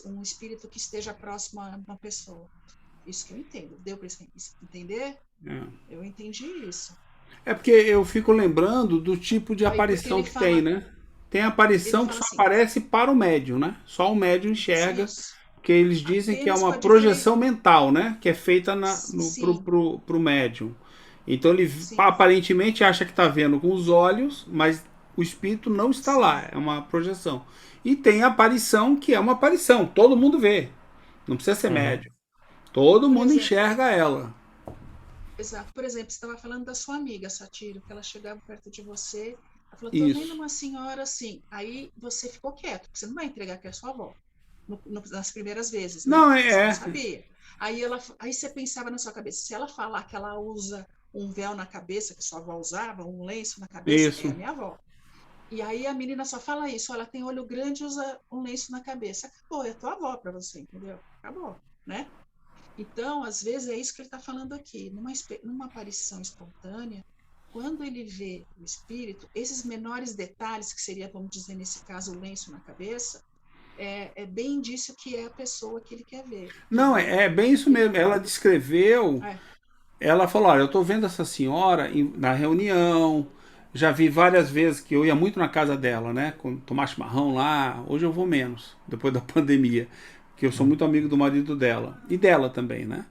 S3: um espírito que esteja próximo a uma pessoa. Isso que eu entendo. Deu para entender? Eu entendi isso.
S2: É porque eu fico lembrando do tipo de aparição que tem, né? Tem aparição que só aparece para o médium, né? Só o médium enxerga. Porque eles dizem que é uma projeção mental, né? Que é feita pro médium. Então ele aparentemente acha que está vendo com os olhos, mas o espírito não está lá, é uma projeção. E tem a aparição, que é uma aparição, todo mundo vê. Não precisa ser médium. Todo mundo enxerga ela.
S3: Exato. Por exemplo, você estava falando da sua amiga, Satiro, que ela chegava perto de você, ela falou, tô vendo uma senhora assim. Aí você ficou quieto, porque você não vai entregar que é a sua avó. Nas primeiras vezes, né?
S2: Não,
S3: Você não sabia. Aí você pensava na sua cabeça, se ela falar que ela usa um véu na cabeça, que sua avó usava, um lenço na cabeça, é a minha avó. E aí a menina só fala isso, ela tem olho grande e usa um lenço na cabeça. Acabou, é tua avó para você, entendeu? Acabou, né? Então, às vezes, é isso que ele está falando aqui. Numa aparição espontânea, quando ele vê o espírito, esses menores detalhes, que seria, vamos dizer, nesse caso, o lenço na cabeça, é bem indício que é a pessoa que ele quer ver.
S2: Não, é bem isso mesmo. Ela descreveu, ela falou, olha, eu estou vendo essa senhora na reunião, já vi várias vezes que eu ia muito na casa dela, né, tomar chimarrão lá, hoje eu vou menos, depois da pandemia, que eu sou muito amigo do marido dela, e dela também, né.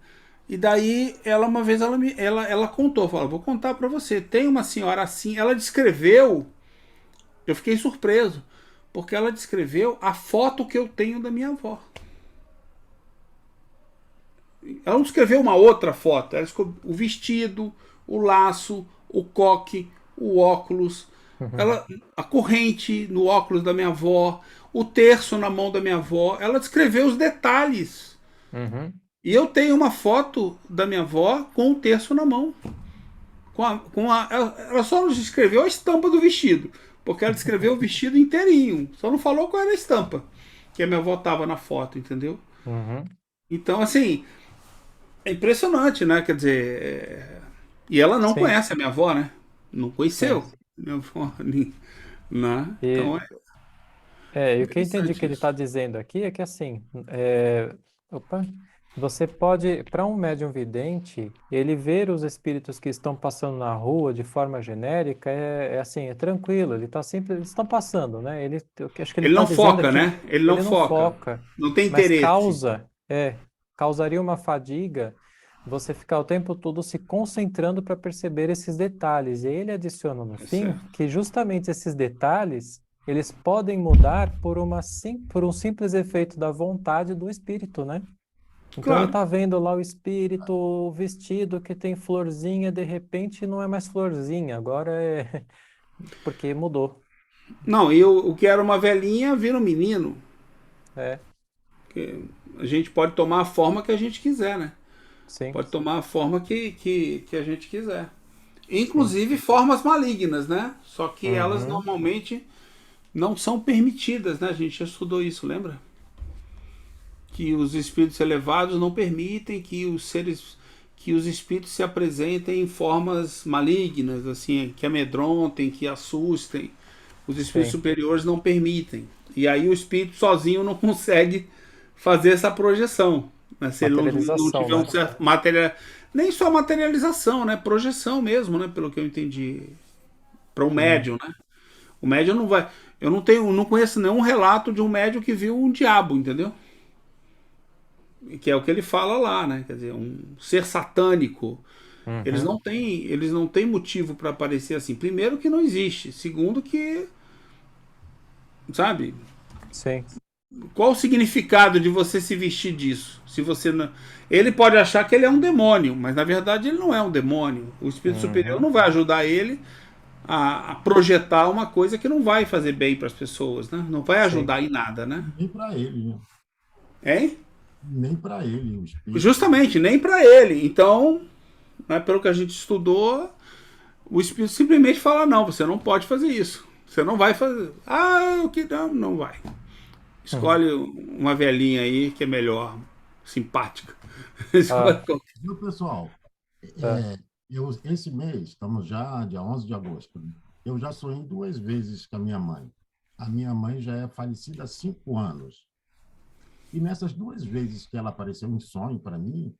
S2: E daí, uma vez ela contou, falou, vou contar para você, tem uma senhora assim, ela descreveu, eu fiquei surpreso, porque ela descreveu a foto que eu tenho da minha avó. Ela não descreveu uma outra foto, ela descreveu o vestido, o laço, o coque, o óculos, a corrente no óculos da minha avó, o terço na mão da minha avó. Ela descreveu os detalhes. E eu tenho uma foto da minha avó com o terço na mão. Ela só não descreveu a estampa do vestido, porque ela descreveu o vestido inteirinho. Só não falou qual era a estampa que a minha avó tava na foto, entendeu? Então, assim, é impressionante, né? Quer dizer, e ela não conhece a minha avó, né? Não conheceu minha avó, né? Então
S1: e o que eu entendi que ele está dizendo aqui é que, assim, você pode, para um médium vidente, ele ver os espíritos que estão passando na rua de forma genérica, assim, é tranquilo, eles estão passando, né? Acho que
S2: ele não
S1: tá
S2: foca,
S1: aqui,
S2: né? Ele não foca. Não tem interesse.
S1: Mas causaria uma fadiga você ficar o tempo todo se concentrando para perceber esses detalhes. E ele adiciona no fim que justamente esses detalhes, eles podem mudar por um simples efeito da vontade do espírito, né? Então ele está vendo lá o espírito, o vestido que tem florzinha, de repente não é mais florzinha, agora é porque mudou.
S2: Não, e o que era uma velhinha vira um menino. Porque a gente pode tomar a forma que a gente quiser, né?
S1: Sim.
S2: Pode tomar a forma que a gente quiser. Inclusive formas malignas, né? Só que elas normalmente não são permitidas, né? A gente já estudou isso, lembra? Que os espíritos elevados não permitem que os espíritos se apresentem em formas malignas, assim, que amedrontem, que assustem. Os espíritos superiores não permitem. E aí o espírito sozinho não consegue fazer essa projeção. Né? Se ele não tiver um certo nem só materialização, né? Projeção mesmo, né? Pelo que eu entendi. Para um médium, né? O médium não vai. Eu não conheço nenhum relato de um médium que viu um diabo, entendeu? Que é o que ele fala lá, né? Quer dizer, um ser satânico. Eles não têm motivo para aparecer assim. Primeiro, que não existe. Segundo, que. Sabe?
S1: Sim.
S2: Qual o significado de você se vestir disso? Se você não... Ele pode achar que ele é um demônio, mas na verdade ele não é um demônio. O espírito superior não vai ajudar ele a projetar uma coisa que não vai fazer bem para as pessoas, né? Não vai
S1: Sim.
S2: ajudar em nada, né?
S4: Nem para ele, né?
S2: Hein?
S4: Nem para ele, o espírito.
S2: Justamente, nem para ele. Então, né, pelo que a gente estudou, o espírito simplesmente fala: não, você não pode fazer isso. Você não vai fazer. Ah, o que não, não vai.
S1: Uhum.
S2: Escolhe uma velhinha aí que é melhor, simpática.
S1: Ah,
S4: Viu, pessoal?
S1: tá.
S4: Esse mês, estamos já dia 11 de agosto, né? Eu já sonhei 2 vezes com a minha mãe. A minha mãe já é falecida há 5 anos. E nessas 2 vezes que ela apareceu em sonho para mim,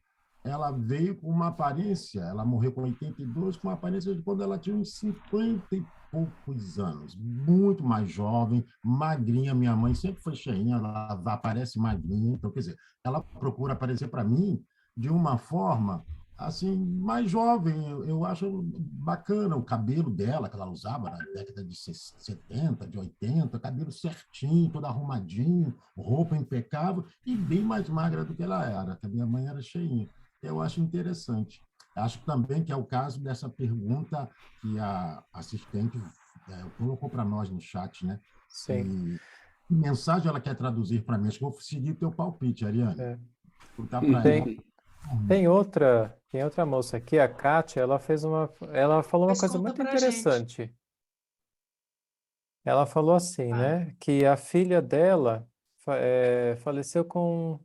S4: ela veio com uma aparência, ela morreu com 82, com uma aparência de quando ela tinha uns 50 e poucos anos, muito mais jovem, magrinha. Minha mãe sempre foi cheinha, ela aparece magrinha, então, quer dizer, ela procura aparecer para mim de uma forma assim, mais jovem. Eu acho bacana o cabelo dela, que ela usava na década de 70, de 80, cabelo certinho, todo arrumadinho, roupa impecável e bem mais magra do que ela era, que a minha mãe era cheinha. Eu acho interessante. Acho também que é o caso dessa pergunta que a assistente colocou para nós no chat, né?
S1: Sim.
S4: Que mensagem ela quer traduzir para mim? Acho que vou seguir teu palpite, Ariane.
S1: É.
S4: Perguntar para ela.
S1: Tem, tem outra moça aqui, a Kátia, ela falou uma
S3: Mas
S1: coisa
S3: conta
S1: muito
S3: pra gente.
S1: interessante. Ela falou assim,
S3: Ah,
S1: né, que a filha dela faleceu com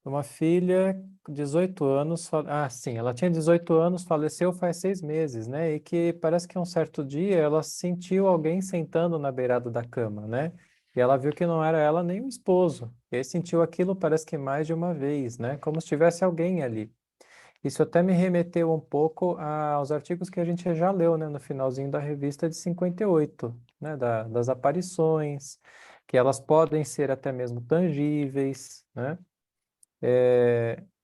S1: uma filha com 18 anos. Sim, ela tinha 18 anos, faleceu faz 6 meses, né? E que parece que um certo dia ela sentiu alguém sentando na beirada da cama, né? E ela viu que não era ela nem o esposo. E aí sentiu aquilo, parece que mais de uma vez, né? Como se tivesse alguém ali. Isso até me remeteu um pouco aos artigos que a gente já leu, né, no finalzinho da revista de 58, né, das aparições, que elas podem ser até mesmo tangíveis, né?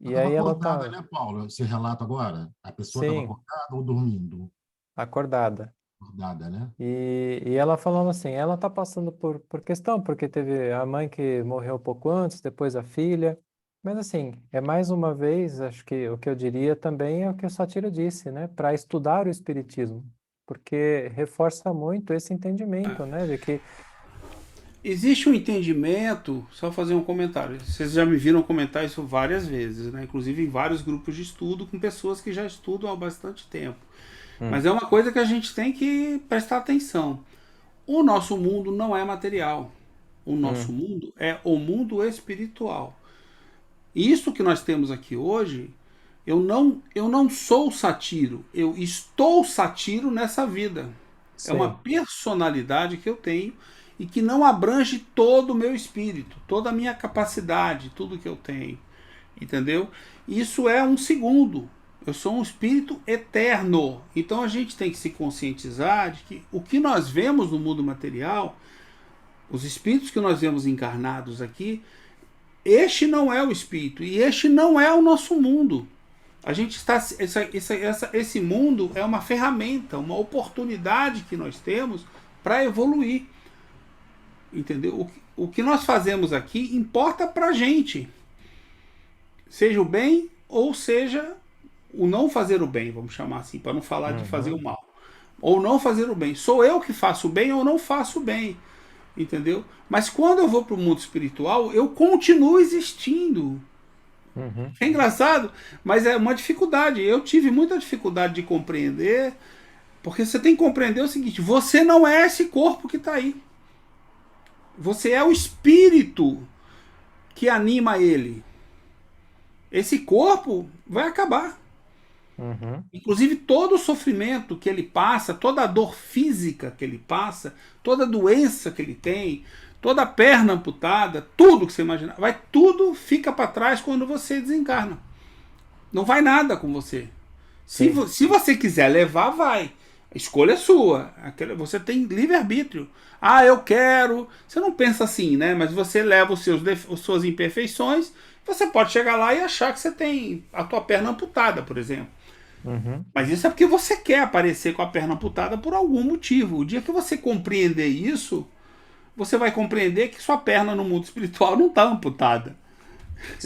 S4: Ela
S1: E
S4: estava
S1: aí ela
S4: acordada,
S1: tá,
S4: né, Paulo? Esse relato agora? A pessoa estava
S1: sim,
S4: acordada ou dormindo?
S1: acordada.
S4: Acordada, né?
S1: E ela falando assim, ela tá passando por questão, porque teve a mãe que morreu pouco antes, depois a filha. Mas assim, é mais uma vez, acho que o que eu diria também é o que o Satiro disse, né? Para estudar o Espiritismo, porque reforça muito esse entendimento, né? De que,
S2: existe um entendimento, só fazer um comentário. Vocês já me viram comentar isso várias vezes, né? Inclusive em vários grupos de estudo com pessoas que já estudam há bastante tempo. Mas
S1: hum,
S2: é uma coisa que a gente tem que prestar atenção. O nosso mundo não é material. O nosso
S1: hum,
S2: mundo é o mundo espiritual. Isso que nós temos aqui hoje, eu não sou satiro, eu estou satiro nessa vida. É uma
S1: sim,
S2: personalidade que eu tenho e que não abrange todo o meu espírito, toda a minha capacidade, tudo que eu tenho. Entendeu? Isso é um segundo. Eu sou um espírito eterno. Então a gente tem que se conscientizar de que o que nós vemos no mundo material, os espíritos que nós vemos encarnados aqui, este não é o espírito e este não é o nosso mundo. A gente está. Esse mundo é uma ferramenta, uma oportunidade que nós temos para evoluir. Entendeu? O que nós fazemos aqui importa para a gente. Seja o bem ou seja o não fazer o bem, vamos chamar assim, para não falar de fazer o
S1: uhum,
S2: mal. Ou não fazer o bem. Sou eu que faço o bem ou não faço o bem. Entendeu? Mas quando eu vou para o mundo espiritual, eu continuo existindo.
S1: uhum,
S2: É engraçado, mas é uma dificuldade. Eu tive muita dificuldade de compreender, porque você tem que compreender o seguinte: você não é esse corpo que está aí. Você é o espírito que anima ele. Esse corpo vai acabar.
S1: uhum,
S2: Inclusive, todo o sofrimento que ele passa, toda a dor física que ele passa, toda a doença que ele tem, toda a perna amputada, tudo que você imaginar, tudo fica para trás quando você desencarna. Não vai nada com você.
S1: sim,
S2: Se você quiser levar, vai. A escolha é sua. Você tem livre-arbítrio. Ah, eu quero. Você não pensa assim, né? Mas você leva as suas imperfeições. Você pode chegar lá e achar que você tem a tua perna amputada, por exemplo.
S1: uhum,
S2: Mas isso é porque você quer aparecer com a perna amputada por algum motivo. O dia que você compreender isso, você vai compreender que sua perna no mundo espiritual não está amputada.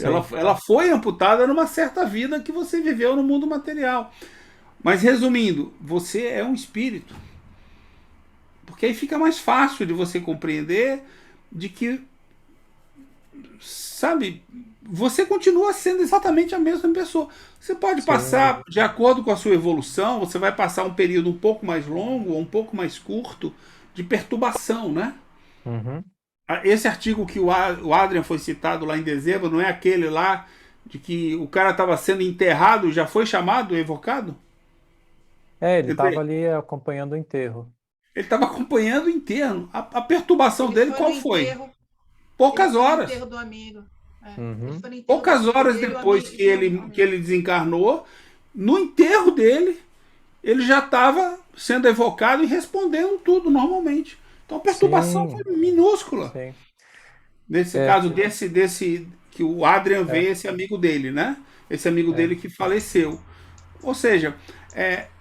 S2: Ela,
S1: sim,
S2: ela foi amputada numa certa vida que você viveu no mundo material. Mas resumindo, você é um espírito. Porque aí fica mais fácil de você compreender de que, sabe, você continua sendo exatamente a mesma pessoa. Você pode
S1: Sim.
S2: passar, de acordo com a sua evolução, você vai passar um período um pouco mais longo ou um pouco mais curto de perturbação, né?
S1: Uhum.
S2: Esse artigo que o Adrian foi citado lá em dezembro, não é aquele lá de que o cara estava sendo enterrado, já foi chamado, evocado?
S1: É, ele
S2: Quer
S1: estava
S2: dizer,
S1: ali acompanhando o enterro.
S2: ele estava acompanhando o enterro. A perturbação
S3: Ele
S2: dele
S3: foi no
S2: qual foi?
S3: enterro, ele
S2: Poucas
S3: foi no
S2: horas.
S3: enterro do amigo. É, ele
S1: Uhum.
S3: foi no enterro do
S2: Poucas
S3: amigo
S2: horas
S3: dele, o
S2: depois
S3: amigo
S2: que
S3: e viu o
S2: que
S3: amigo.
S2: ele desencarnou, no enterro dele, ele já estava sendo evocado e respondendo tudo normalmente. Então a perturbação
S1: Sim,
S2: foi minúscula.
S1: sim.
S2: Nesse
S1: É,
S2: caso desse que o Adrian vê
S1: é,
S2: esse amigo dele, né? Esse amigo
S1: é.
S2: dele que faleceu. Ou seja,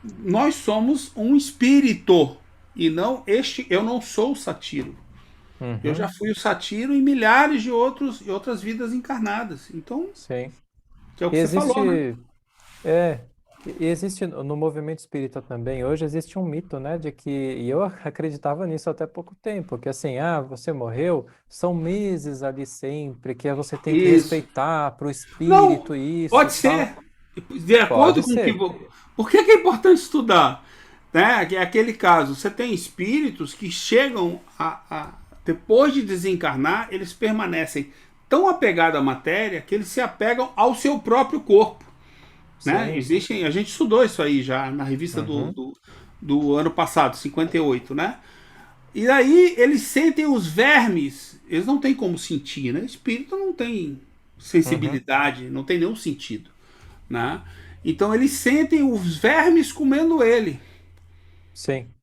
S2: nós somos um espírito e não este. Eu não sou o Satiro. Eu já
S1: Uhum.
S2: fui o Satiro em milhares de outras vidas encarnadas. Então,
S1: Sim.
S2: que é o
S1: E
S2: que você falou, né?
S1: existe, é, e existe no movimento espírita também, hoje existe um mito, né, de que, e eu acreditava nisso até pouco tempo, que assim, ah, você morreu, são meses ali sempre, que você tem que
S2: Isso.
S1: respeitar para o
S2: Não,
S1: espírito isso e
S2: pode
S1: tal.
S2: ser. De acordo
S1: Pode
S2: com o que.
S1: ser.
S2: Por que é importante estudar? Né? É aquele caso, você tem espíritos que chegam depois de desencarnar, eles permanecem tão apegados à matéria que eles se apegam ao seu próprio corpo. Né?
S1: Sim.
S2: Existem, a gente estudou isso aí já na revista
S1: Uhum.
S2: do ano passado, 58, né? E aí eles sentem os vermes, eles não têm como sentir, né? Espírito não tem
S1: Uhum.
S2: sensibilidade, não tem nenhum sentido, né? Então eles sentem os vermes comendo ele.
S1: Sim.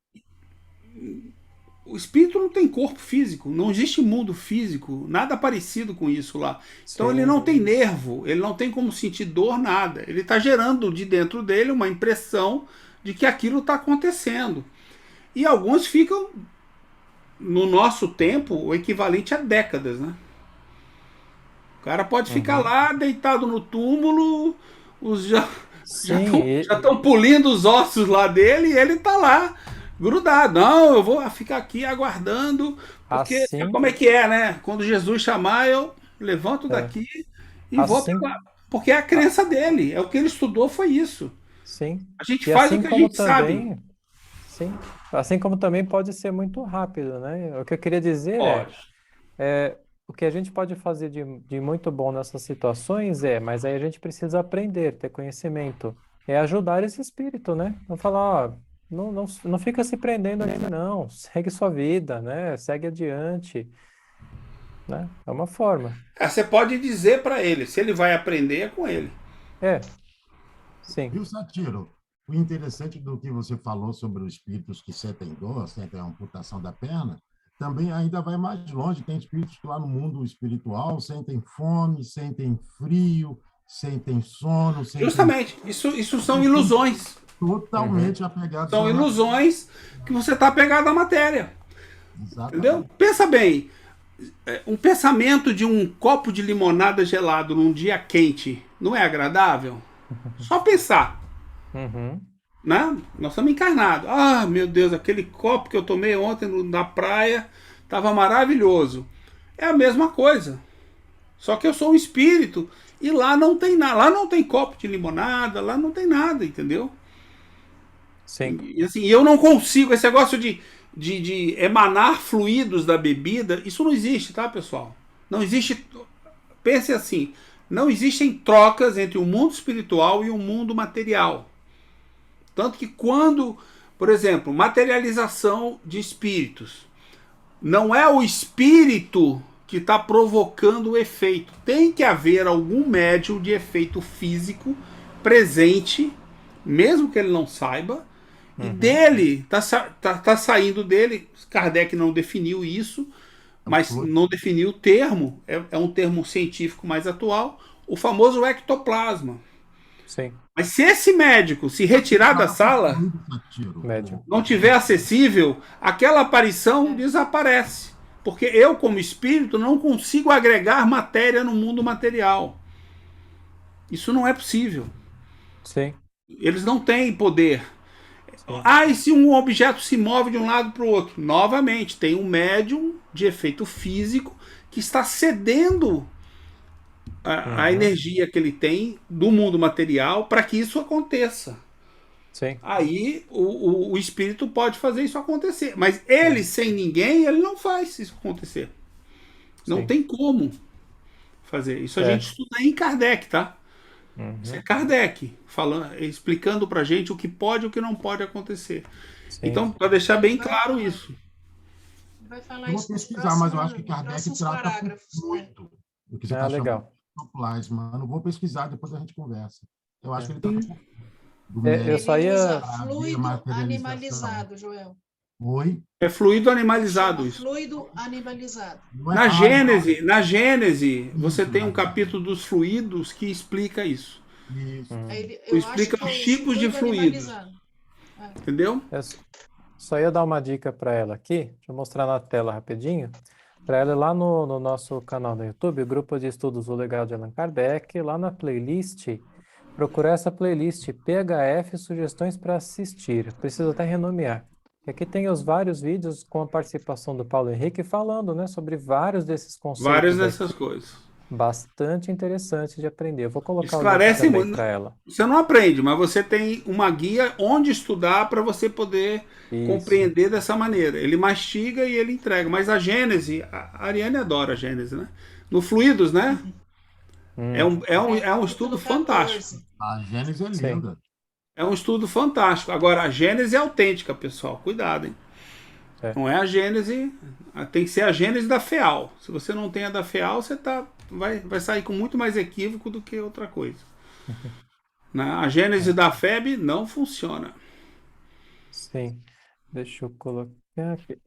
S2: O espírito não tem corpo físico, não existe mundo físico, nada parecido com isso lá. Então ele
S1: Sim.
S2: não tem nervo, ele não tem como sentir dor, nada. Ele está gerando de dentro dele uma impressão de que aquilo está acontecendo. E alguns ficam, no nosso tempo, o equivalente a décadas, né? O cara pode ficar
S1: Uhum.
S2: lá deitado no túmulo, os já
S1: Sim,
S2: estão já tão pulindo os ossos lá dele e ele tá lá grudado. Não, eu vou ficar aqui aguardando, porque sabe
S1: assim,
S2: como é que é, né? Quando Jesus chamar, eu levanto
S1: é,
S2: daqui e vou pra
S1: assim,
S2: lá. Porque é a
S1: a-
S2: crença dele, é o que ele estudou, foi isso.
S1: sim.
S2: A gente
S1: E
S2: faz o
S1: assim
S2: que a
S1: como
S2: gente sabe.
S1: também, sim, assim como também pode ser muito rápido, né? O que eu queria dizer
S2: Pode.
S1: o que a gente pode fazer de muito bom nessas situações mas aí a gente precisa aprender, ter conhecimento, é ajudar esse espírito, né? Não falar, ó, não fica se prendendo ali, não, segue sua vida, né? Segue adiante, né? É uma forma.
S2: Você pode dizer para ele, se ele vai aprender, é com ele.
S1: É, sim.
S4: Viu, Satiro? O interessante do que você falou sobre os espíritos que sentem dor, sentem a amputação da perna, também ainda vai mais longe. Tem espíritos que lá no mundo espiritual sentem fome, sentem frio, sentem sono, sentem
S2: Justamente, isso são
S4: e estão
S2: ilusões.
S1: Uhum,
S4: totalmente apegados
S2: São
S4: à matéria.
S2: ilusões que você está apegado à matéria. Entendeu?
S4: Exatamente.
S2: Pensa bem, um pensamento de um copo de limonada gelado num dia quente não é agradável? Só pensar,
S1: uhum,
S2: né? Nós estamos encarnados. Ah, meu Deus, aquele copo que eu tomei ontem na praia estava maravilhoso. É a mesma coisa. Só que eu sou um espírito e lá não tem nada. Lá não tem copo de limonada, lá não tem nada, entendeu?
S1: sim,
S2: E assim, eu não consigo, esse negócio de emanar fluidos da bebida, isso não existe, tá, pessoal? Não existe. Pense assim: não existem trocas entre o mundo espiritual e o mundo material. Tanto que quando, por exemplo, materialização de espíritos, não é o espírito que está provocando o efeito. Tem que haver algum médium de efeito físico presente, mesmo que ele não saiba, e
S1: uhum,
S2: dele, tá saindo dele. Kardec não definiu isso,
S4: É o
S2: mas
S4: fluxo.
S2: não definiu o termo, é um termo científico mais atual, o famoso ectoplasma.
S1: sim,
S2: Mas se esse médico se retirar da
S4: Passa
S2: sala,
S4: fluido, Satiro.
S1: médium.
S2: não tiver acessível, aquela aparição
S3: É,
S2: desaparece. Porque eu, como espírito, não consigo agregar matéria no mundo material. Isso não é possível.
S1: Sim,
S2: Eles não têm poder.
S1: Sim.
S2: Ah, e se um objeto se move de um lado para o outro? Novamente, tem um médium de efeito físico que está cedendo a
S1: Uhum.
S2: energia que ele tem do mundo material para que isso aconteça.
S1: Sim.
S2: Aí o espírito pode fazer isso acontecer. Mas ele,
S1: É.
S2: sem ninguém, ele não faz isso acontecer. Não
S1: Sim.
S2: tem como fazer. Isso a gente
S1: É.
S2: estuda em Kardec, tá? Isso é
S1: Uhum.
S2: Kardec falando, explicando pra gente o que pode e o que não pode acontecer.
S1: Sim.
S2: Então, para deixar
S3: Ele
S2: bem
S3: vai
S2: claro
S3: falar,
S2: isso.
S3: vai falar
S4: Eu vou
S3: isso
S4: pesquisar, mas eu acho que
S3: nos
S4: Kardec
S3: próximos
S4: trata por
S3: parágrafos.
S4: muito o que você
S1: Ah,
S4: está chamando
S1: legal.
S4: de plasma. Eu vou pesquisar, depois a gente conversa. Eu acho
S1: É.
S4: que ele trata por do
S1: Eu
S4: médium
S1: só
S3: Ele usa
S1: ia.
S4: para ver a
S3: fluido
S4: materialização.
S3: animalizado, Joel.
S4: Oi?
S2: É fluido
S3: Chama
S2: animalizado isso.
S3: fluido animalizado.
S4: Não é?
S2: Na
S4: Ah, não.
S2: Gênese, na Gênese, você
S4: Isso,
S2: tem um
S4: Maria.
S2: capítulo dos fluidos que explica isso.
S4: Isso.
S1: Hum.
S3: Eu acho
S2: Explica
S3: que é
S2: os
S3: o
S2: tipos de
S3: fluido
S2: fluidos,
S3: animalizado. É.
S2: entendeu?
S1: Eu só ia dar uma dica para ela aqui. Deixa eu mostrar na tela rapidinho. Para ela ir lá no nosso canal no YouTube, o Grupo de Estudos O Legado de Allan Kardec, lá na playlist, procurar essa playlist PHF Sugestões para Assistir. Preciso até renomear. E aqui tem os vários vídeos com a participação do Paulo Henrique falando, né, sobre vários desses
S2: Várias
S1: conceitos
S2: dessas
S1: aqui.
S2: coisas.
S1: Bastante interessante de aprender. Eu vou colocar o link
S2: Esclarece
S1: também
S2: muito.
S1: para ela.
S2: Você não aprende, mas você tem uma guia onde estudar para você poder
S1: Isso.
S2: compreender dessa maneira. Ele mastiga e ele entrega. Mas a Gênese, a Ariane adora a Gênese, né? No Fluidos, né?
S1: Hum,
S2: É um estudo
S3: Capítulo
S2: fantástico.
S3: 14.
S4: A Gênesis é
S1: sim.
S4: linda.
S2: É um estudo fantástico. Agora, a Gênese é autêntica, pessoal. Cuidado, hein?
S1: É.
S2: Não é a Gênese. Tem que ser a Gênese da FEAL. Se você não tem a da FEAL, você vai sair com muito mais equívoco do que outra coisa. Né? A Gênese
S1: É.
S2: da FEB não funciona.
S1: Sim. Deixa eu colocar aqui.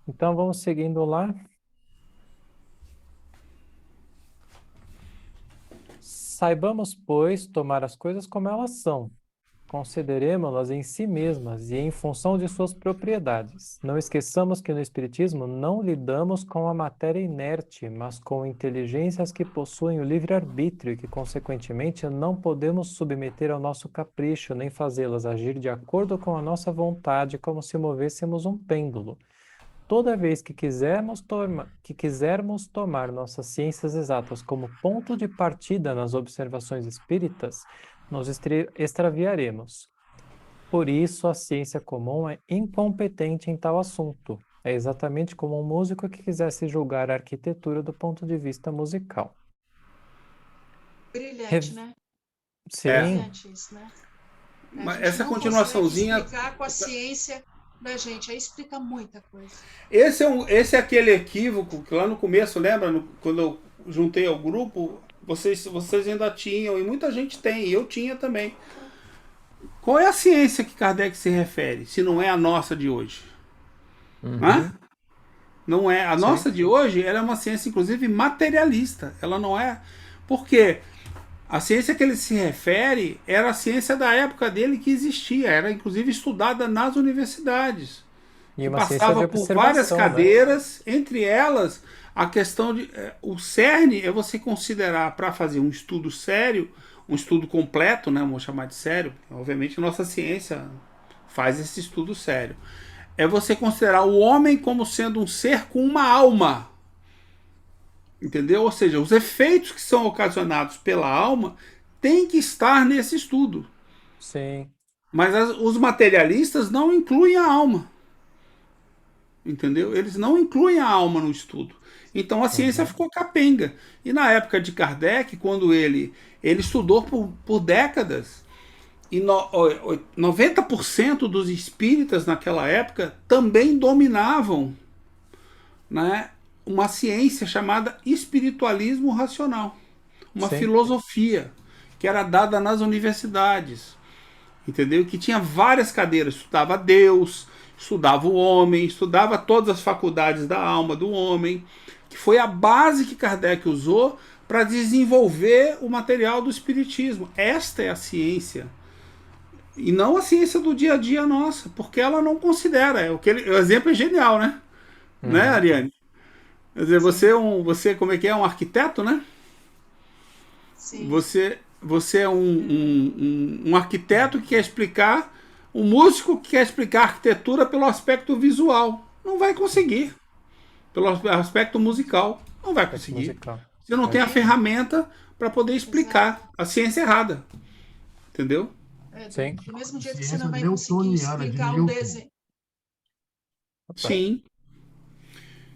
S1: Então vamos seguindo lá. Saibamos, pois, tomar as coisas como elas são. Consideremos-las em si mesmas e em função de suas propriedades. Não esqueçamos que no Espiritismo não lidamos com a matéria inerte, mas com inteligências que possuem o livre-arbítrio e que, consequentemente, não podemos submeter ao nosso capricho nem fazê-las agir de acordo com a nossa vontade, como se movêssemos um pêndulo. Toda vez que quisermos tomar nossas ciências exatas como ponto de partida nas observações espíritas, nos extraviaremos. Por isso, a ciência comum é incompetente em tal assunto. É exatamente como um músico que quisesse julgar a arquitetura do ponto de vista musical.
S3: Brilhante,
S1: Rev-
S3: né?
S2: É.
S1: Sim,
S3: Brilhante isso, né? A
S2: Mas
S3: gente
S2: essa
S3: não consegue
S2: continuaçãozinha.
S3: explicar com a ciência da gente. Aí explica muita coisa.
S2: Esse é aquele equívoco que lá no começo, lembra? Quando eu juntei ao grupo, vocês ainda tinham, e muita gente tem, e eu tinha também. Qual é a ciência que Kardec se refere, se não é a nossa de hoje? Hã?
S1: uhum,
S2: Não é. A
S1: sim,
S2: nossa de hoje ela é uma ciência, inclusive, materialista. Ela não é. Porque a ciência que ele se refere era a ciência da época dele que existia, era inclusive estudada nas universidades,
S1: e
S2: que
S1: uma ciência de
S2: passava por várias
S1: observação, né?
S2: cadeiras, entre elas a questão de. O cerne é você considerar, para fazer um estudo sério, um estudo completo, né? Vamos chamar de sério, obviamente nossa ciência faz esse estudo sério. É você considerar o homem como sendo um ser com uma alma. Entendeu? Ou seja, os efeitos que são ocasionados pela alma têm que estar nesse estudo.
S1: Sim,
S2: Mas os materialistas não incluem a alma. Entendeu? Eles não incluem a alma no estudo. Então a ciência
S1: uhum,
S2: ficou capenga. E na época de Kardec, quando ele estudou por décadas, e 90% dos espíritas naquela época também dominavam, né, uma ciência chamada espiritualismo racional, uma
S1: sim,
S2: filosofia que era dada nas universidades, entendeu? Que tinha várias cadeiras, estudava Deus, estudava o homem, estudava todas as faculdades da alma do homem, que foi a base que Kardec usou para desenvolver o material do espiritismo. Esta é a ciência. E não a ciência do dia a dia nossa, porque ela não considera. O exemplo é genial, né? Né,
S1: uhum,
S2: Ariane? Quer dizer,
S3: Sim,
S2: você como é que é? Um arquiteto, né?
S3: sim.
S2: Você Você é um arquiteto que quer explicar, um músico que quer explicar arquitetura pelo aspecto visual. Não vai conseguir. Pelo aspecto musical. Não vai
S1: Aspecto
S2: conseguir.
S1: musical.
S2: Você não tem a
S1: É,
S3: É,
S2: ferramenta para poder
S3: exato.
S2: explicar a ciência errada. Entendeu?
S3: É,
S1: sim.
S3: do mesmo jeito que você
S4: Ciência
S3: não vai conseguir
S4: newtoniana de
S3: explicar um
S4: Newton.
S3: desenho.
S1: Opa.
S2: Sim,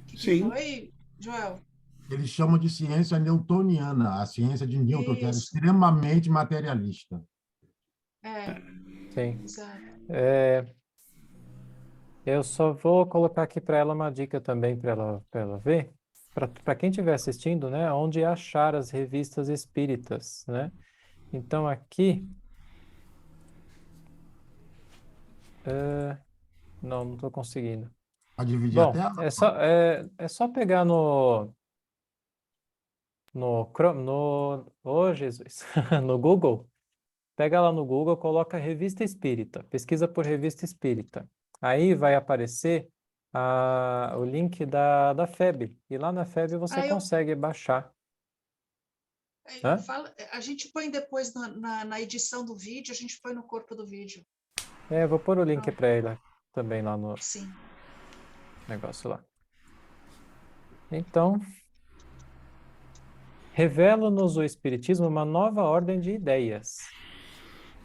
S3: Que
S2: sim.
S3: foi, Joel?
S4: Eles chamam de ciência newtoniana, a ciência de Newton, que era
S3: Isso.
S4: extremamente materialista.
S3: É,
S1: Sim.
S3: exato.
S1: É, eu só vou colocar aqui para ela uma dica também para ela ver. Para quem estiver assistindo, né? Onde achar as revistas espíritas, né? Então aqui. Não estou conseguindo.
S4: Pode dividir a
S1: Bom,
S4: tela?
S1: é só pegar no Chrome, oh, Jesus, no Google. Pega lá no Google, coloca Revista Espírita, pesquisa por Revista Espírita. Aí vai aparecer o link da FEB. E lá na FEB você
S3: Ah, eu,
S1: consegue baixar. Hã?
S3: a gente põe depois na edição do vídeo, a gente põe no corpo do vídeo.
S1: É, eu vou pôr o link
S3: Pronto.
S1: para ele também lá no
S3: Sim.
S1: negócio lá. Então, revela-nos o Espiritismo uma nova ordem de ideias,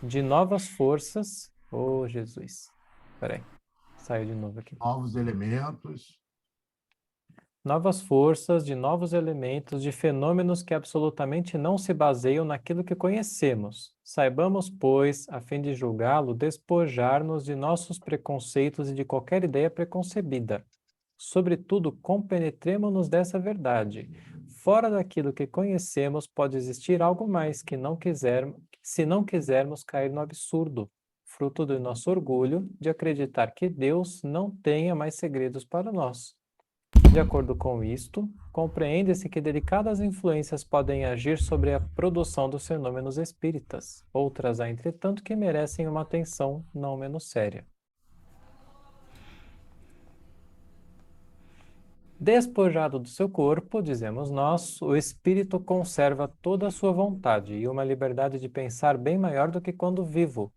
S1: de novas forças. Oh, Jesus. Peraí, saiu de novo aqui.
S4: Novos elementos.
S1: Novas forças, de novos elementos, de fenômenos que absolutamente não se baseiam naquilo que conhecemos. Saibamos, pois, a fim de julgá-lo, despojar-nos de nossos preconceitos e de qualquer ideia preconcebida. Sobretudo, compenetremo-nos dessa verdade. Fora daquilo que conhecemos, pode existir algo mais que não quisermos, se não quisermos cair no absurdo, fruto do nosso orgulho de acreditar que Deus não tenha mais segredos para nós. De acordo com isto, compreende-se que delicadas influências podem agir sobre a produção dos fenômenos espíritas. Outras há, entretanto, que merecem uma atenção não menos séria. Despojado do seu corpo, dizemos nós, o espírito conserva toda a sua vontade e uma liberdade de pensar bem maior do que quando vivo.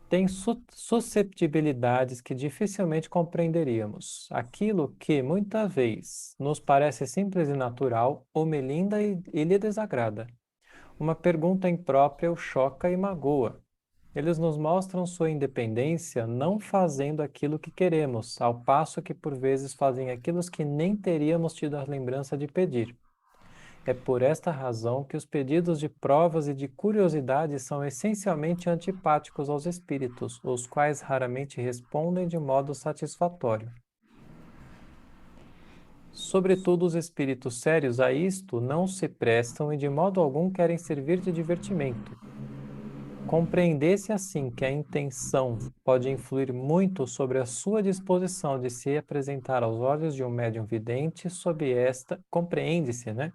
S1: Tem susceptibilidades que dificilmente compreenderíamos. Aquilo que, muita vez, nos parece simples e natural, o melinda e lhe desagrada. Uma pergunta imprópria o choca e magoa. Eles nos mostram sua independência não fazendo aquilo que queremos, ao passo que por vezes fazem aquilo que nem teríamos tido a lembrança de pedir. É por esta razão que os pedidos de provas e de curiosidades são essencialmente antipáticos aos espíritos, os quais raramente respondem de modo satisfatório. Sobretudo os espíritos sérios a isto não se prestam e de modo algum querem servir de divertimento. Compreender-se assim que a intenção pode influir muito sobre a sua disposição de se apresentar aos olhos de um médium vidente, sob esta, compreende-se, né?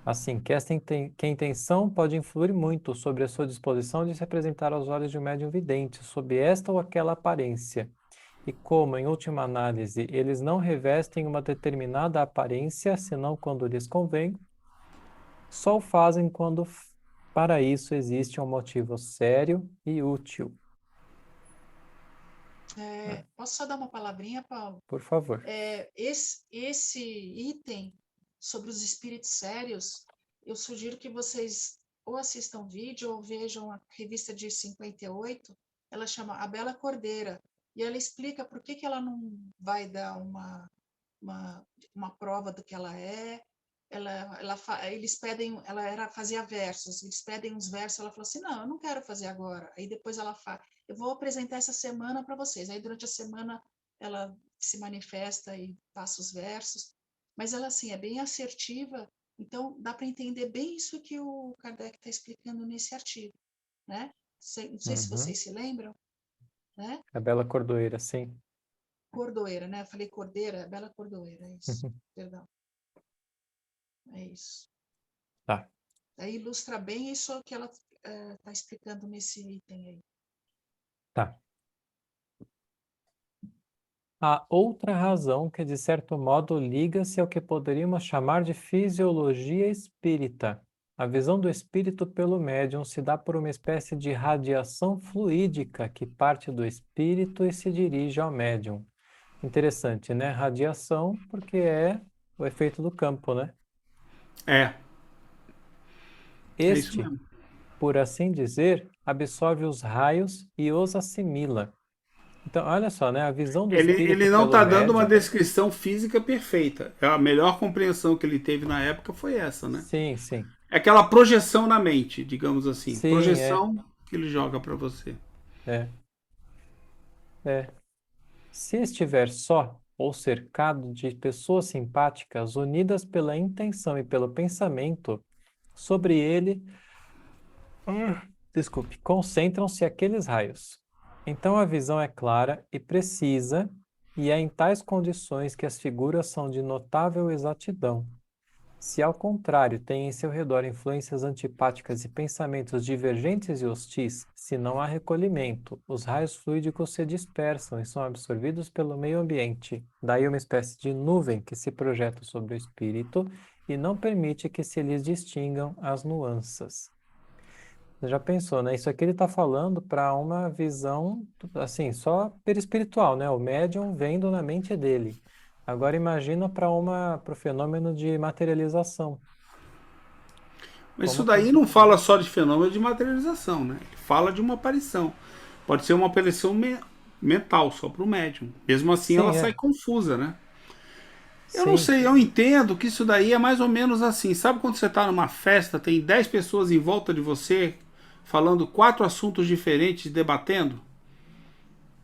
S1: Assim, que que a intenção pode influir muito sobre a sua disposição de se apresentar aos olhos de um médium vidente, sob esta ou aquela aparência. E como, em última análise, eles não revestem uma determinada aparência, senão quando lhes convém, só o fazem quando para isso existe um motivo sério e útil.
S3: Posso só dar uma palavrinha, Paulo?
S1: Por favor.
S3: Esse item sobre os espíritos sérios, eu sugiro que vocês ou assistam vídeo ou vejam a revista de 58, ela chama A Bela Cordeira, e ela explica por que ela não vai dar uma prova do que ela é. Eles pedem, fazia versos, eles pedem uns versos, ela falou assim, não, eu não quero fazer agora. Aí depois ela fala, eu vou apresentar essa semana para vocês. Aí durante a semana ela se manifesta e passa os versos, mas ela assim é bem assertiva, então dá para entender bem isso que o Kardec está explicando nesse artigo, né? Não sei se
S1: Uhum.
S3: vocês se lembram, né?
S1: A Bela Cordoeira, sim.
S3: Cordoeira, né? Eu falei cordeira, Bela Cordoeira, é isso. Perdão. É isso.
S1: Tá.
S3: Aí ilustra bem isso que ela está explicando nesse item aí.
S1: Tá. Há outra razão que, de certo modo, liga-se ao que poderíamos chamar de fisiologia espírita, A visão do espírito pelo médium se dá por uma espécie de radiação fluídica que parte do espírito e se dirige ao médium. Interessante, né? Radiação, porque é o efeito do campo, né?
S2: É isso
S1: Este,
S2: mesmo.
S1: por assim dizer, absorve os raios e os assimila. Então, olha só, né? A visão do espírito
S2: Ele não
S1: pelo
S2: está dando uma
S1: médium.
S2: descrição física perfeita. A melhor compreensão que ele teve na época foi essa, né?
S1: Sim, sim.
S2: É aquela projeção na mente, digamos assim.
S1: Sim,
S2: Projeção que ele joga para você.
S1: é, é. Se estiver só ou cercado de pessoas simpáticas unidas pela intenção e pelo pensamento, sobre ele, desculpe, concentram-se aqueles raios. Então a visão é clara e precisa, e é em tais condições que as figuras são de notável exatidão. Se, ao contrário, tem em seu redor influências antipáticas e pensamentos divergentes e hostis, se não há recolhimento, os raios fluídicos se dispersam e são absorvidos pelo meio ambiente. Daí uma espécie de nuvem que se projeta sobre o espírito e não permite que se lhes distingam as nuances. Você já pensou, né? Isso aqui ele está falando para uma visão, assim, só perispiritual, né? O médium vendo na mente dele. Agora imagina para o fenômeno de materialização.
S2: Mas isso
S1: Como que
S2: daí
S1: isso
S2: não
S1: poderia?
S2: fala só de fenômeno de materialização, né? Ele fala de uma aparição. Pode ser uma aparição mental só para o médium. Mesmo assim, ela
S1: Sim,
S2: sai
S1: é.
S2: confusa, né? Eu não
S1: Sim.
S2: sei, eu entendo que isso daí é mais ou menos assim. Sabe quando você está numa festa, tem 10 pessoas em volta de você, falando 4 assuntos diferentes, debatendo,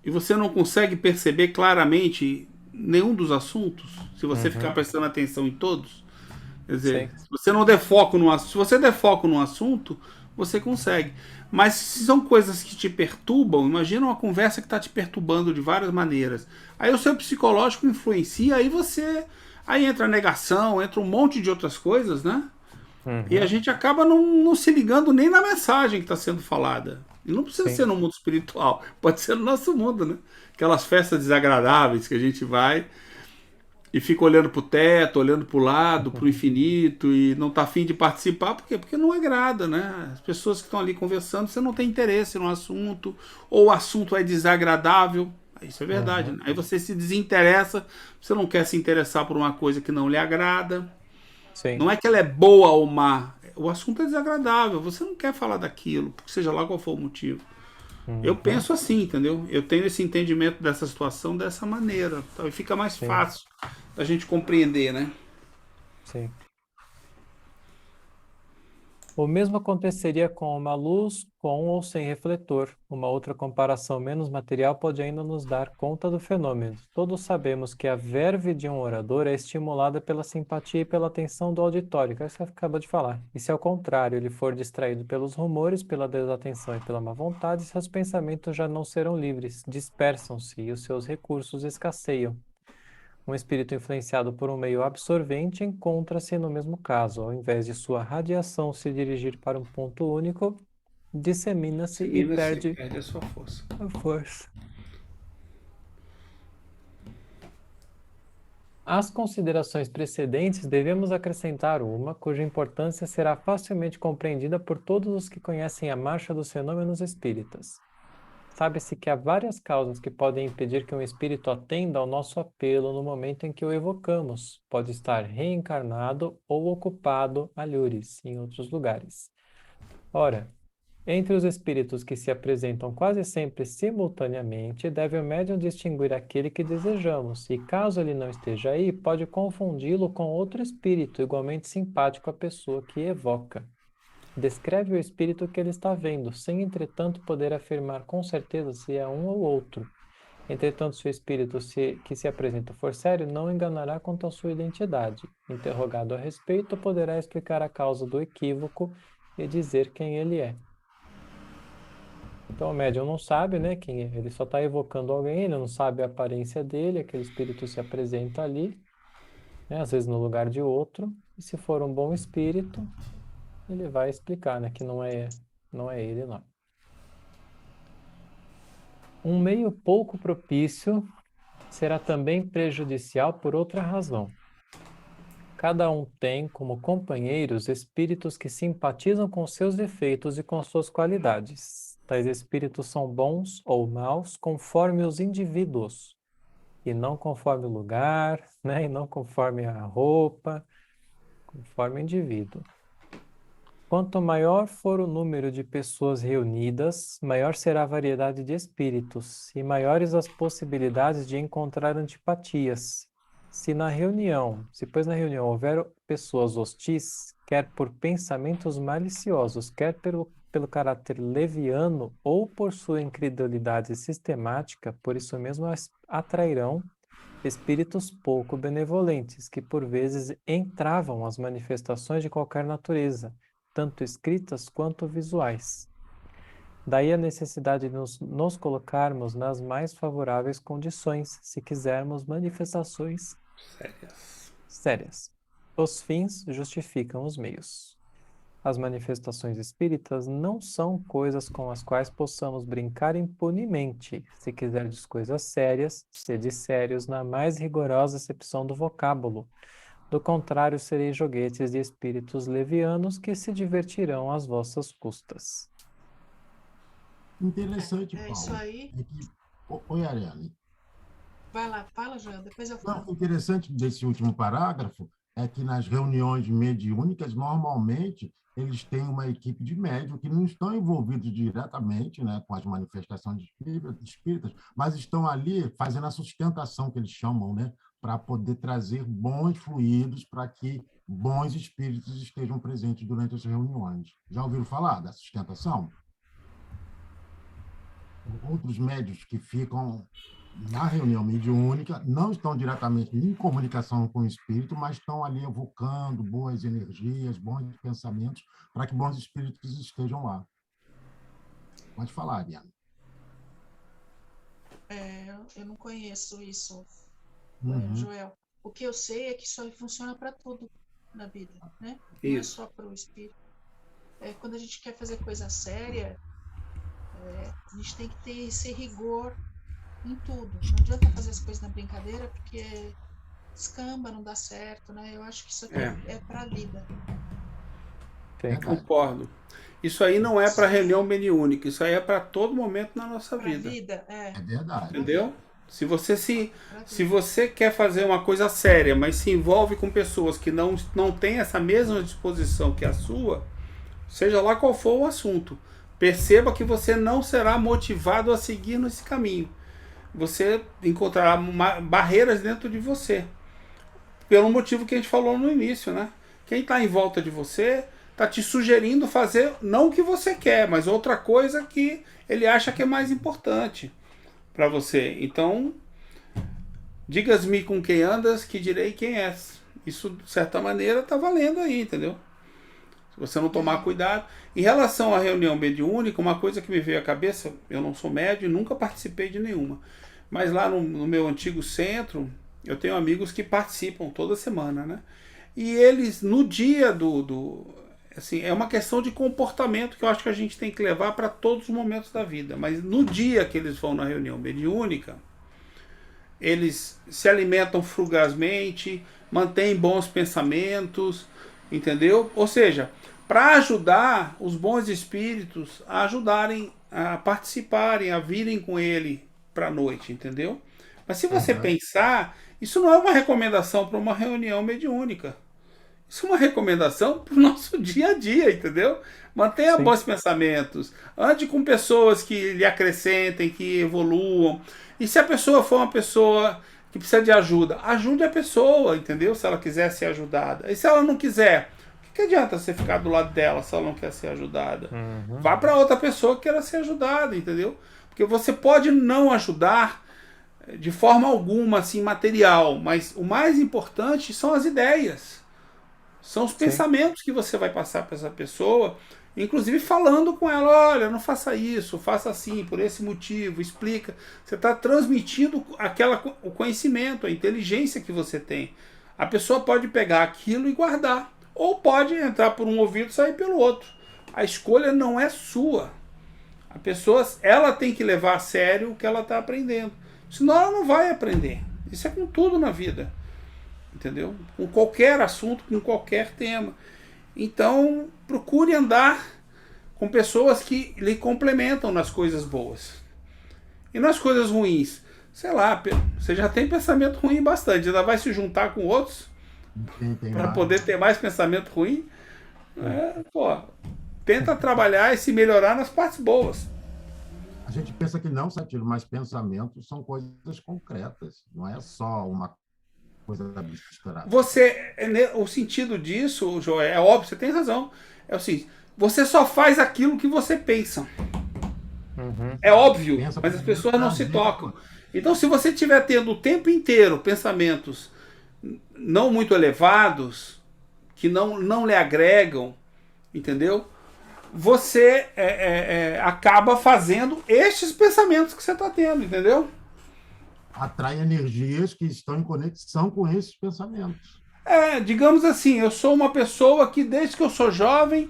S2: e você não consegue perceber claramente nenhum dos assuntos, se você ficar
S1: Uhum.
S2: prestando atenção em todos? Quer dizer,
S1: Sim.
S2: se você não der foco no assunto, se você der foco no assunto, você consegue. Mas se são coisas que te perturbam, imagina uma conversa que está te perturbando de várias maneiras. Aí o seu psicológico influencia, aí você. Aí entra a negação, entra um monte de outras coisas, né? E a
S1: Uhum.
S2: gente acaba não se ligando nem na mensagem que está sendo falada. E não precisa ser
S1: Sim.
S2: no mundo espiritual, pode ser no nosso mundo, né? Aquelas festas desagradáveis que a gente vai e fica olhando pro teto, olhando pro lado, pro infinito e não tá afim de participar, por quê? Porque não agrada, né? As pessoas que estão ali conversando, você não tem interesse no assunto, ou o assunto é desagradável, isso é verdade,
S1: Uhum.
S2: né? Aí você se desinteressa, você não quer se interessar por uma coisa que não lhe agrada, não
S1: Sim.
S2: é que ela é boa ou má, o assunto é desagradável, você não quer falar daquilo, seja lá qual for o motivo. Eu
S1: Uhum.
S2: penso assim, entendeu? Eu tenho esse entendimento dessa situação dessa maneira. Então, fica mais
S1: Sim.
S2: fácil da gente compreender, né?
S1: Sim. O mesmo aconteceria com uma luz com ou sem refletor. Uma outra comparação menos material pode ainda nos dar conta do fenômeno. Todos sabemos que a verve de um orador é estimulada pela simpatia e pela atenção do auditório, que você acaba de falar. E se ao contrário ele for distraído pelos rumores, pela desatenção e pela má vontade, seus pensamentos já não serão livres, dispersam-se e os seus recursos escasseiam. Um espírito influenciado por um meio absorvente encontra-se no mesmo caso. Ao invés de sua radiação se dirigir para um ponto único, dissemina-se e
S2: Dissemina-se,
S1: perde
S2: perde a sua força.
S1: a força. Às considerações precedentes, devemos acrescentar uma cuja importância será facilmente compreendida por todos os que conhecem a marcha dos fenômenos espíritas. Sabe-se que há várias causas que podem impedir que um espírito atenda ao nosso apelo no momento em que o evocamos. Pode estar reencarnado ou ocupado alhures em outros lugares. Ora, entre os espíritos que se apresentam quase sempre simultaneamente, deve o médium distinguir aquele que desejamos, e caso ele não esteja aí, pode confundi-lo com outro espírito igualmente simpático à pessoa que evoca. Descreve o espírito que ele está vendo, sem entretanto poder afirmar com certeza se é um ou outro. Entretanto, se o espírito que se apresenta for sério, não enganará quanto à sua identidade. Interrogado a respeito, poderá explicar a causa do equívoco e dizer quem ele é. Então, o médium não sabe, né, quem é. Ele só está evocando alguém, ele não sabe a aparência dele, aquele espírito se apresenta ali, né, às vezes no lugar de outro, e se for um bom espírito, ele vai explicar, né, que não é ele, não. Um meio pouco propício será também prejudicial por outra razão. cada um tem como companheiros espíritos que simpatizam com seus defeitos e com suas qualidades. Tais espíritos são bons ou maus conforme os indivíduos, e não conforme o lugar, né? E não conforme a roupa, conforme o indivíduo. Quanto maior for o número de pessoas reunidas, maior será a variedade de espíritos e maiores as possibilidades de encontrar antipatias. Se pois na reunião houver pessoas hostis, quer por pensamentos maliciosos, quer pelo caráter leviano ou por sua incredulidade sistemática, por isso mesmo atrairão espíritos pouco benevolentes, que por vezes entravam as manifestações de qualquer natureza, tanto escritas quanto visuais. Daí a necessidade de nos colocarmos nas mais favoráveis condições, se quisermos manifestações sérias. Os fins justificam os meios. As manifestações espíritas não são coisas com as quais possamos brincar impunemente. Se quiserdes coisas sérias, sede sérios na mais rigorosa acepção do vocábulo. Do contrário, sereis joguetes de espíritos levianos que se divertirão às vossas custas.
S4: Interessante,
S3: É isso
S4: Paulo,
S3: aí.
S4: é que... Oi, Ariane.
S3: Vai lá, fala, Joel, depois eu
S4: Não,
S3: falo.
S4: o interessante desse último parágrafo é que nas reuniões mediúnicas, normalmente, eles têm uma equipe de médium que não estão envolvidos diretamente, né, com as manifestações espíritas, mas estão ali fazendo a sustentação, que eles chamam, né, para poder trazer bons fluidos para que bons espíritos estejam presentes durante as reuniões. Já ouviram falar da sustentação? Outros médios que ficam na reunião mediúnica não estão diretamente em comunicação com o espírito, mas estão ali evocando boas energias, bons pensamentos, para que bons espíritos estejam lá. Pode falar, Ariane.
S3: Eu não conheço isso,
S4: Uhum.
S3: Joel. O que eu sei é que isso aí funciona para tudo na vida, né? Não é
S2: Isso.
S3: só para o espírito. Quando a gente quer fazer coisa séria, a gente tem que ter esse rigor em tudo. Não adianta fazer as coisas na brincadeira, porque descamba, não dá certo, né? Eu acho que isso aqui é para a vida.
S2: Concordo. Isso aí não é para reunião mediúnica, isso aí é para todo momento na nossa
S3: Para a
S2: vida.
S3: vida,
S4: É verdade.
S2: Entendeu? Se você quer fazer uma coisa séria, mas se envolve com pessoas que não têm essa mesma disposição que a sua, seja lá qual for o assunto, perceba que você não será motivado a seguir nesse caminho. Você encontrará barreiras dentro de você. Pelo motivo que a gente falou no início, né? Quem está em volta de você está te sugerindo fazer não o que você quer, mas outra coisa que ele acha que é mais importante para você. Então, digas-me com quem andas, que direi quem és. Isso, de certa maneira, está valendo aí, entendeu? Se você não tomar cuidado. Em relação à reunião mediúnica, uma coisa que me veio à cabeça, eu não sou médium, nunca participei de nenhuma. Mas lá no meu antigo centro, eu tenho amigos que participam toda semana, né? E eles, no dia assim, é uma questão de comportamento que eu acho que a gente tem que levar para todos os momentos da vida. Mas no dia que eles vão na reunião mediúnica, eles se alimentam frugazmente, mantêm bons pensamentos, entendeu? Ou seja, para ajudar os bons espíritos a ajudarem a participarem, a virem com ele para a noite, entendeu? Mas se você pensar, isso não é uma recomendação para uma reunião mediúnica. Isso é uma recomendação para o nosso dia a dia, entendeu? Mantenha bons pensamentos, ande com pessoas que lhe acrescentem, que evoluam. E se a pessoa for uma pessoa que precisa de ajuda, ajude a pessoa, entendeu? Se ela quiser ser ajudada. E se ela não quiser, o que adianta você ficar do lado dela se ela não quer ser ajudada? Vá para outra pessoa que queira ser ajudada, entendeu? Porque você pode não ajudar de forma alguma, assim, material, mas o mais importante são as ideias. São os pensamentos que você vai passar para essa pessoa, inclusive falando com ela, olha, não faça isso, faça assim, por esse motivo, explica. Você está transmitindo o conhecimento, a inteligência que você tem. A pessoa pode pegar aquilo e guardar, ou pode entrar por um ouvido e sair pelo outro. A escolha não é sua. A pessoa, ela tem que levar a sério o que ela está aprendendo. Senão ela não vai aprender. Isso é com tudo na vida. entendeu? Com qualquer assunto, com qualquer tema. Então, procure andar com pessoas que lhe complementam nas coisas boas. E nas coisas ruins, sei lá, você já tem pensamento ruim bastante, ainda vai se juntar com outros
S4: Tem
S2: para
S4: mais.
S2: poder ter mais pensamento ruim. Pô, tenta trabalhar e se melhorar nas partes boas.
S4: A gente pensa que não, Satiro, mas pensamentos são coisas concretas, não é só uma coisa abstrata.
S2: O sentido disso, Joé, é óbvio, você tem razão. É o seguinte, você só faz aquilo que você pensa.
S1: Uhum.
S2: É óbvio,
S4: Pensa
S2: mas as
S4: primeiro
S2: pessoas
S4: para
S2: não se
S4: agir
S2: tocam.
S4: depois.
S2: Então, se você estiver tendo o tempo inteiro pensamentos não muito elevados, que não lhe agregam, entendeu? Você acaba fazendo estes pensamentos que você está tendo, entendeu?
S4: Atrai energias que estão em conexão com esses pensamentos.
S2: Digamos assim, eu sou uma pessoa que desde que eu sou jovem,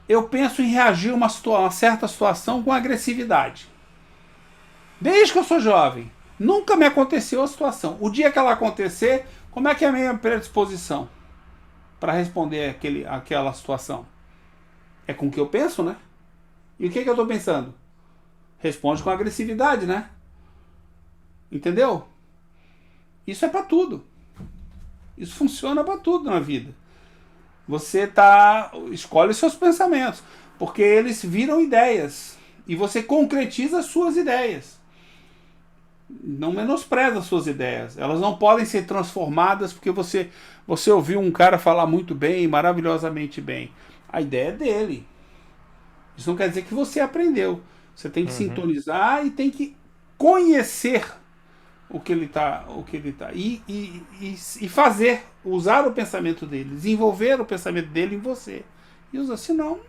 S2: eu penso em reagir a uma certa situação com agressividade. Desde que eu sou jovem. Nunca me aconteceu a situação. O dia que ela acontecer, como é que é a minha predisposição para responder aquela situação? É com o que eu penso, né? E o que eu estou pensando? Responde com agressividade, né? Entendeu? Isso é para tudo. Isso funciona para tudo na vida. Você escolhe seus pensamentos, porque eles viram ideias e você concretiza as suas ideias. Não menospreza as suas ideias. Elas não podem ser transformadas porque você ouviu um cara falar muito bem, maravilhosamente bem. A ideia é dele. Isso não quer dizer que você aprendeu. Você tem que sintonizar e tem que conhecer o que ele está e fazer, usar o pensamento dele, desenvolver o pensamento dele em você. E usa, senão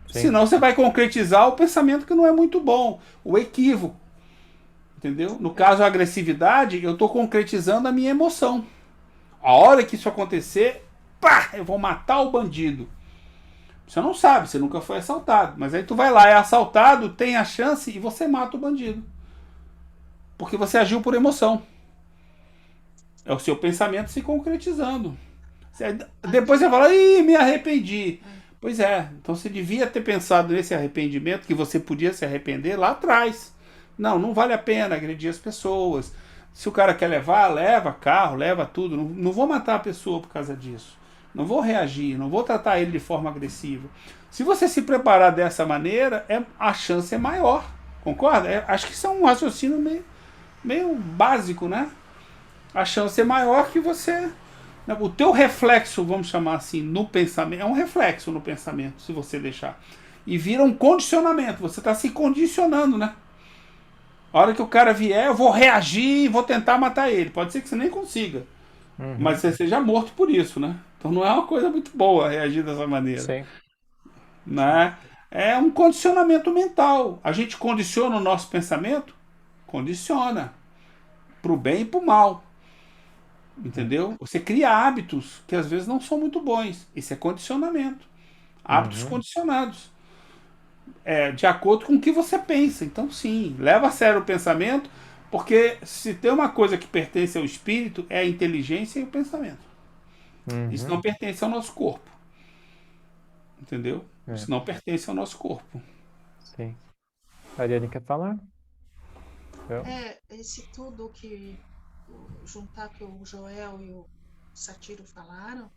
S2: você vai concretizar o pensamento que não é muito bom, o equívoco. Entendeu? No caso, a agressividade, eu estou concretizando a minha emoção. A hora que isso acontecer, pá, eu vou matar o bandido. Você não sabe, você nunca foi assaltado. Mas aí tu vai lá, é assaltado, tem a chance e você mata o bandido. Porque você agiu por emoção. É o seu pensamento se concretizando. Depois você fala, ih, me arrependi. Pois é, então você devia ter pensado nesse arrependimento, que você podia se arrepender lá atrás. Não vale a pena agredir as pessoas. Se o cara quer levar, leva carro, leva tudo. Não vou matar a pessoa por causa disso. Não vou reagir, não vou tratar ele de forma agressiva. Se você se preparar dessa maneira, a chance é maior. Concorda? Acho que isso é um raciocínio meio básico, né? A chance é maior que você... O teu reflexo, vamos chamar assim, no pensamento, é um reflexo no pensamento, se você deixar. E vira um condicionamento. Você está se condicionando, né? A hora que o cara vier, eu vou reagir e vou tentar matar ele. Pode ser que você nem consiga. Mas você seja morto por isso, né? Então não é uma coisa muito boa reagir dessa maneira.
S1: Sim.
S2: Né? É um condicionamento mental. A gente condiciona o nosso pensamento? Condiciona. Pro bem e pro mal. Entendeu? Você cria hábitos que às vezes não são muito bons. Isso é condicionamento. Hábitos condicionados. De acordo com o que você pensa. Então, sim, leva a sério o pensamento, porque se tem uma coisa que pertence ao espírito, é a inteligência e o pensamento. Isso não pertence ao nosso corpo. Entendeu? Isso não pertence ao nosso corpo.
S1: Sim. A Ariane quer falar?
S3: Esse tudo que juntar que o Joel e o Satiro falaram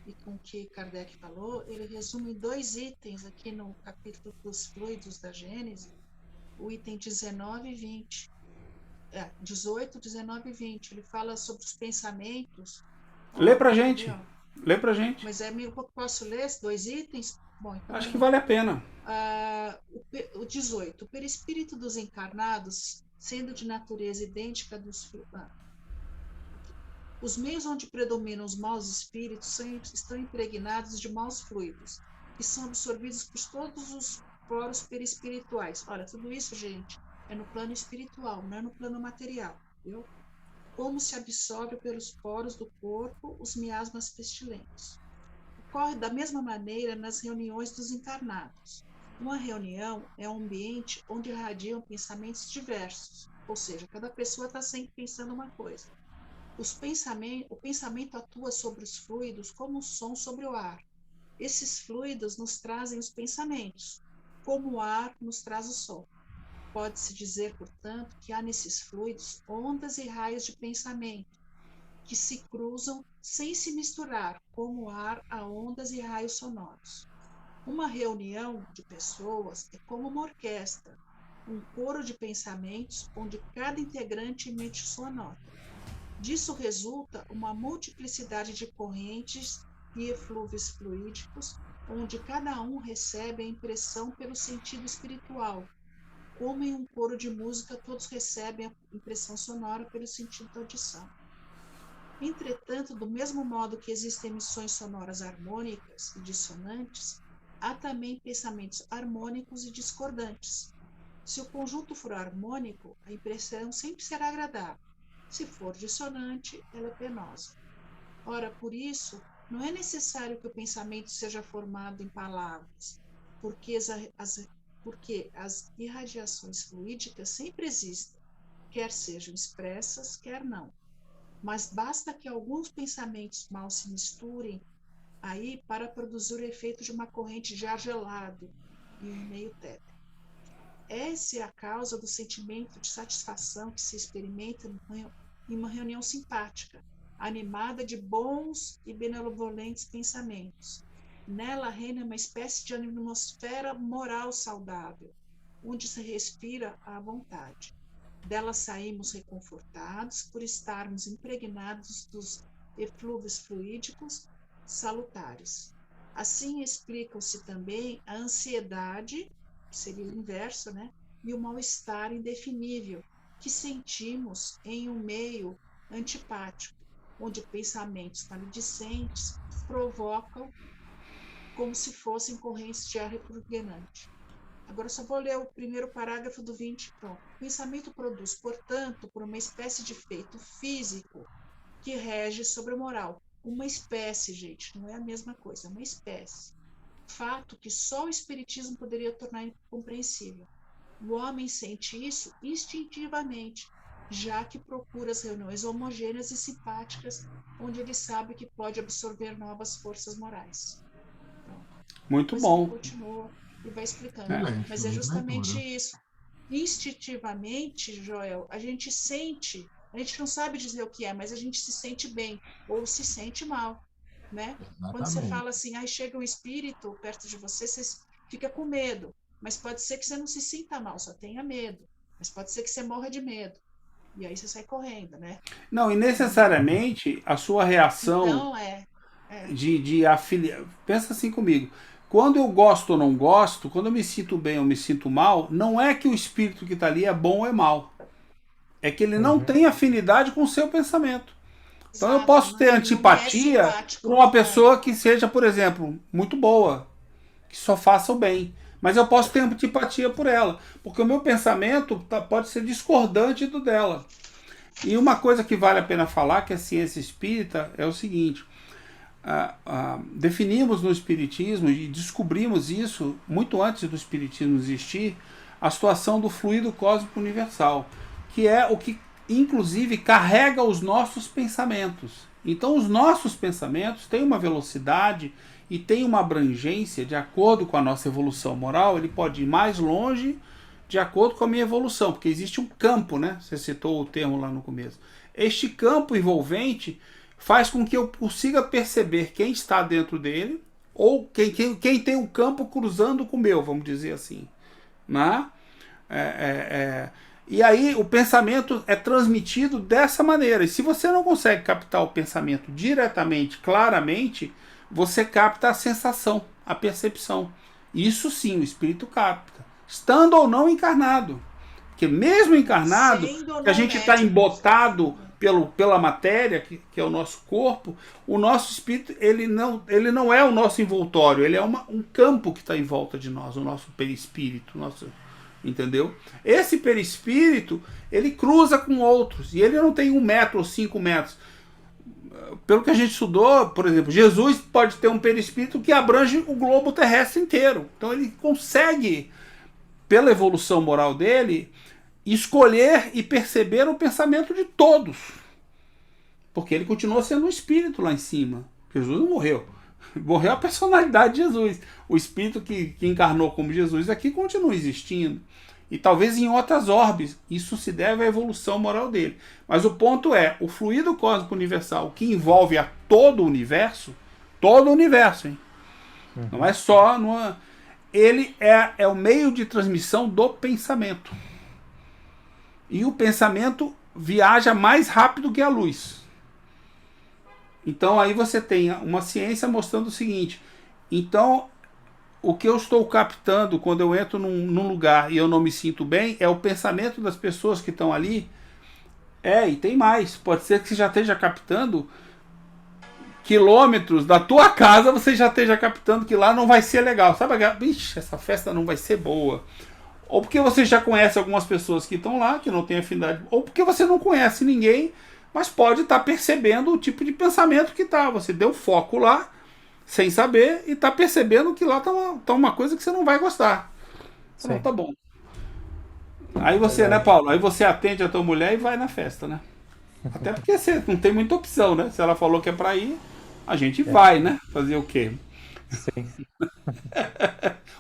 S3: e com o que Kardec falou, ele resume em 2 itens aqui no capítulo dos fluidos da Gênese, o item 19 e 20. 18, 19 e 20. Ele fala sobre os pensamentos.
S2: Lê pra gente. Lê pra gente.
S3: Mas eu posso ler esses 2 itens? Bom, então
S2: acho que vale a pena.
S3: O 18. O perispírito dos encarnados, sendo de natureza idêntica dos... Os meios onde predominam os maus espíritos estão impregnados de maus fluidos, que são absorvidos por todos os poros perispirituais. Olha, tudo isso, gente, é no plano espiritual, não é no plano material, viu? Como se absorve pelos poros do corpo os miasmas pestilentes. Ocorre da mesma maneira nas reuniões dos encarnados. Uma reunião é um ambiente onde irradiam pensamentos diversos, ou seja, cada pessoa está sempre pensando uma coisa. O pensamento atua sobre os fluidos como o som sobre o ar. Esses fluidos nos trazem os pensamentos, como o ar nos traz o som. Pode-se dizer, portanto, que há nesses fluidos ondas e raios de pensamento, que se cruzam sem se misturar, como o ar a ondas e raios sonoros. Uma reunião de pessoas é como uma orquestra, um coro de pensamentos onde cada integrante emite sua nota. Disso resulta uma multiplicidade de correntes e eflúvios fluídicos, onde cada um recebe a impressão pelo sentido espiritual. Como em um coro de música, todos recebem a impressão sonora pelo sentido da audição. Entretanto, do mesmo modo que existem emissões sonoras harmônicas e dissonantes, há também pensamentos harmônicos e discordantes. Se o conjunto for harmônico, a impressão sempre será agradável. Se for dissonante, ela é penosa. Ora, por isso, não é necessário que o pensamento seja formado em palavras, porque as irradiações fluídicas sempre existem, quer sejam expressas, quer não. Mas basta que alguns pensamentos mal se misturem aí para produzir o efeito de uma corrente de ar gelado e um meio tétrico. Essa é a causa do sentimento de satisfação que se experimenta em uma reunião simpática, animada de bons e benevolentes pensamentos. Nela reina uma espécie de atmosfera moral saudável, onde se respira à vontade. Dela saímos reconfortados por estarmos impregnados dos eflúvios fluídicos salutares. Assim explicam-se também a ansiedade, que seria o inverso, né? E o mal-estar indefinível que sentimos em um meio antipático, onde pensamentos maledicentes provocam como se fossem correntes de ar repugnante. Agora só vou ler o primeiro parágrafo do 20. Pronto. O pensamento produz, portanto, por uma espécie de efeito físico que rege sobre a moral. Uma espécie, gente, não é a mesma coisa, é uma espécie. Fato que só o espiritismo poderia tornar incompreensível. O homem sente isso instintivamente, já que procura as reuniões homogêneas e simpáticas, onde ele sabe que pode absorver novas forças morais. Pronto.
S2: Muito
S3: Depois ele
S2: bom.
S3: continua e vai explicando.
S4: Excelente,
S3: Mas é
S4: excelente
S3: justamente
S4: leitura.
S3: isso. Instintivamente, Joel, a gente sente, a gente não sabe dizer o que é, mas a gente se sente bem ou se sente mal, né? Quando você
S4: Exatamente.
S3: fala assim, aí chega um espírito perto de você, você fica com medo. Mas pode ser que você não se sinta mal, só tenha medo. Mas pode ser que você morra de medo. E aí você sai correndo, né?
S2: Não, e necessariamente a sua reação
S3: Então,
S2: de afiliar. Pensa assim comigo. Quando eu gosto ou não gosto, quando eu me sinto bem ou me sinto mal, não é que o espírito que está ali é bom ou é mal. É que ele não
S1: Uhum.
S2: tem afinidade com o seu pensamento. Então eu
S3: exato,
S2: posso ter
S3: ele não me é
S2: antipatia por
S3: simpático.
S2: uma pessoa que seja, por exemplo, muito boa, que só faça o bem. Mas eu posso ter antipatia por ela, porque o meu pensamento pode ser discordante do dela. E uma coisa que vale a pena falar, que a ciência espírita, é o seguinte: definimos no Espiritismo e descobrimos isso muito antes do Espiritismo existir, a situação do fluido cósmico universal, que é o que inclusive carrega os nossos pensamentos. Então os nossos pensamentos têm uma velocidade e têm uma abrangência de acordo com a nossa evolução moral. Ele pode ir mais longe de acordo com a minha evolução, porque existe um campo, né? Você citou o termo lá no começo. Este campo envolvente faz com que eu consiga perceber quem está dentro dele, ou quem tem o campo cruzando com o meu, vamos dizer assim. Né? E aí o pensamento é transmitido dessa maneira. E se você não consegue captar o pensamento diretamente, claramente, você capta a sensação, a percepção. Isso sim, o espírito capta, estando ou não encarnado. Porque mesmo encarnado,
S3: Sendo ou
S2: que a
S3: não
S2: gente está
S3: médium.
S2: embotado pela matéria, que é o nosso corpo, o nosso espírito ele não é o nosso envoltório, ele é um campo que está em volta de nós, o nosso perispírito, entendeu? Esse perispírito, ele cruza com outros, e ele não tem 1 metro ou 5 metros. Pelo que a gente estudou, por exemplo, Jesus pode ter um perispírito que abrange o globo terrestre inteiro. Então ele consegue, pela evolução moral dele, escolher e perceber o pensamento de todos. Porque ele continua sendo um espírito lá em cima. Jesus não morreu. Morreu a personalidade de Jesus. O espírito que encarnou como Jesus aqui continua existindo. E talvez em outras orbes. Isso se deve à evolução moral dele. Mas o ponto é, o fluido cósmico universal que envolve a todo o universo, hein? Não é só numa... Ele é o meio de transmissão do pensamento. E o pensamento viaja mais rápido que a luz. Então aí você tem uma ciência mostrando o seguinte. Então, o que eu estou captando quando eu entro num lugar e eu não me sinto bem é o pensamento das pessoas que estão ali. E tem mais. Pode ser que você já esteja captando quilômetros da tua casa, você já esteja captando que lá não vai ser legal. Sabe? Vixe, essa festa não vai ser boa. Ou porque você já conhece algumas pessoas que estão lá, que não tem afinidade. Ou porque você não conhece ninguém, mas pode estar percebendo o tipo de pensamento que está. Você deu foco lá, sem saber, e está percebendo que lá tá uma coisa que você não vai gostar. Então,
S1: Sim,
S2: tá bom. Aí você, né,
S1: verdade.
S2: Paulo? Aí você atende a tua mulher e vai na festa, né? Até porque você não tem muita opção, né? Se ela falou que é pra ir, a gente
S1: É,
S2: vai, né? Fazer o quê?
S1: sim,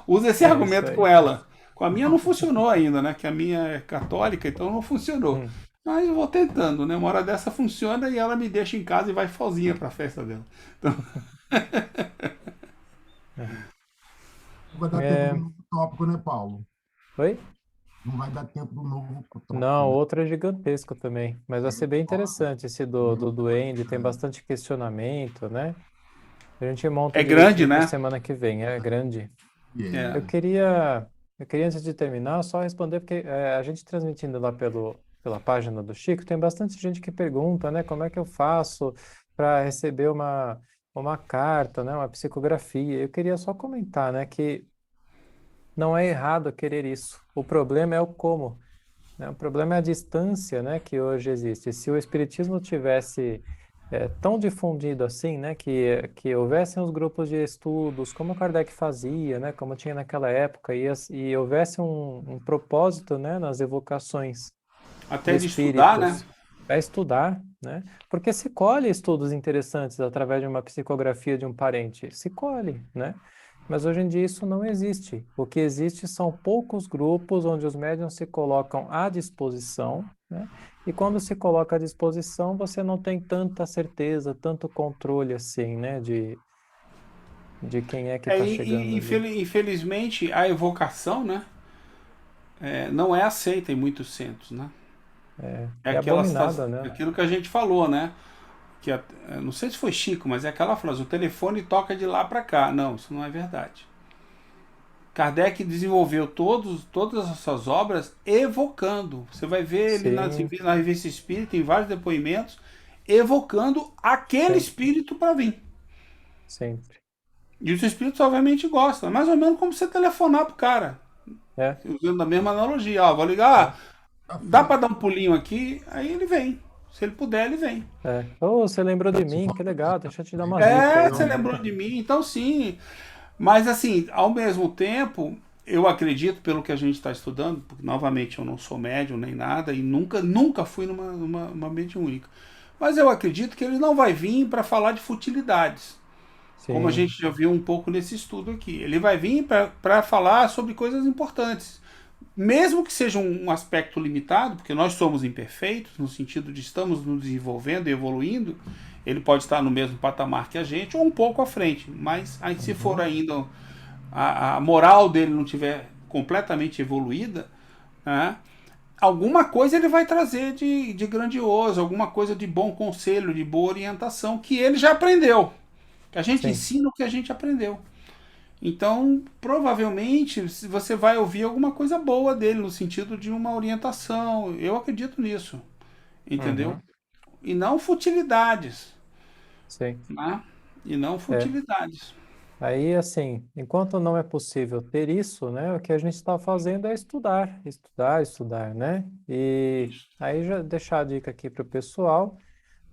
S2: Usa esse
S1: é isso
S2: argumento com
S1: aí.
S2: ela. Com a minha não funcionou ainda, né? Que a minha é católica, então não funcionou.
S1: Hum,
S2: Mas eu vou tentando, né? Uma hora dessa funciona e ela me deixa em casa e vai sozinha pra festa dela. Então,
S4: Não vai dar tempo
S1: é,
S4: do novo tópico, né, Paulo?
S1: oi?
S4: Não vai dar tempo do novo tópico,
S1: Não,
S4: né?
S1: outro é gigantesco também, mas vai ser bem interessante esse do duende, tem bastante questionamento, né? A gente monta
S2: é grande,
S1: direitinho para
S2: né?
S1: semana que vem, é grande.
S2: É.
S1: Eu
S4: É.
S1: queria, eu queria antes de terminar só responder, porque a gente transmitindo lá pela página do Chico, tem bastante gente que pergunta, né, como é que eu faço para receber uma carta, né, uma psicografia. Eu queria só comentar, né, que não é errado querer isso. O problema é o como, né? O problema é a distância, né, que hoje existe. Se o espiritismo tivesse tão difundido assim, né, que houvessem os grupos de estudos, como Kardec fazia, né, como tinha naquela época, e houvesse um propósito, né, nas evocações de
S2: Até de estudar, né?
S1: espíritos para estudar, né, porque se colhe estudos interessantes através de uma psicografia de um parente, se colhe, né? Mas hoje em dia isso não existe. O que existe são poucos grupos onde os médiuns se colocam à disposição, né? E quando se coloca à disposição, você não tem tanta certeza, tanto controle assim, né? De quem é que está chegando ali.
S2: Infelizmente, a evocação, né? Não é aceita em muitos centros, né? É
S1: É abominada, né?
S2: aquilo que a gente falou, né? Não sei se foi Chico, mas é aquela frase: o telefone toca de lá para cá. Não, isso não é verdade. Kardec desenvolveu todas as suas obras evocando. Você vai ver ele
S1: Sim,
S2: na revista Espírita, em vários depoimentos, evocando aquele
S1: sempre,
S2: espírito para vir.
S1: sempre.
S2: E os espíritos obviamente gostam. É mais ou menos como você telefonar pro cara.
S1: É,
S2: Usando a mesma analogia. Ó, vou ligar,
S1: é,
S4: Tá
S2: dá para
S4: feito.
S2: dar um pulinho aqui, aí ele vem. Se ele puder, ele vem.
S1: é. Oh, você lembrou de
S4: Se
S1: mim,
S4: for
S1: que legal, deixa eu te dar uma dica
S2: É,
S1: aí,
S2: você
S1: né?
S2: lembrou de mim, então sim. Mas assim, ao mesmo tempo, eu acredito, pelo que a gente está estudando, porque novamente eu não sou médium nem nada, e nunca fui numa mediúnica. Mas eu acredito que ele não vai vir para falar de futilidades, como a
S1: Sim,
S2: gente já viu um pouco nesse estudo aqui. Ele vai vir para falar sobre coisas importantes. Mesmo que seja um aspecto limitado, porque nós somos imperfeitos, no sentido de estamos nos desenvolvendo e evoluindo, ele pode estar no mesmo patamar que a gente ou um pouco à frente, mas aí, se for
S4: Uhum.
S2: ainda a moral dele não tiver completamente evoluída, né, alguma coisa ele vai trazer de grandioso, alguma coisa de bom conselho, de boa orientação que ele já aprendeu. Que a gente
S1: sim.
S2: ensina o que a gente aprendeu. Então, provavelmente, você vai ouvir alguma coisa boa dele, no sentido de uma orientação. Eu acredito nisso, entendeu?
S1: Uhum,
S2: E não futilidades,
S1: sim.
S2: né? E não
S1: É.
S2: futilidades.
S1: Aí, assim, enquanto não é possível ter isso, né, o que a gente está fazendo é estudar, estudar, estudar, né? E
S2: Isso.
S1: aí já deixar a dica aqui para o pessoal,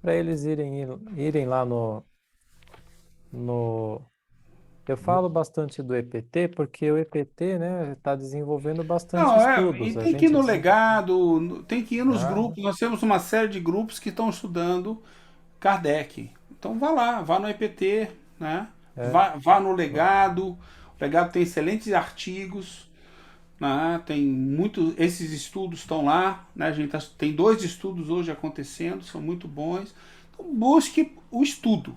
S1: para eles irem lá no... Eu falo bastante do EPT, porque o EPT, né, está desenvolvendo bastante
S2: Não, e
S1: estudos. A
S2: tem que ir
S1: gente
S2: no legado, tem que ir nos
S1: ah,
S2: grupos. Nós temos uma série de grupos que estão estudando Kardec. Então vá lá, vá no EPT, né?
S1: É.
S2: Vá no Legado. O Legado tem excelentes artigos, né? Tem muito, esses estudos estão lá, né? A gente tem 2 estudos hoje acontecendo, são muito bons. Então busque o estudo.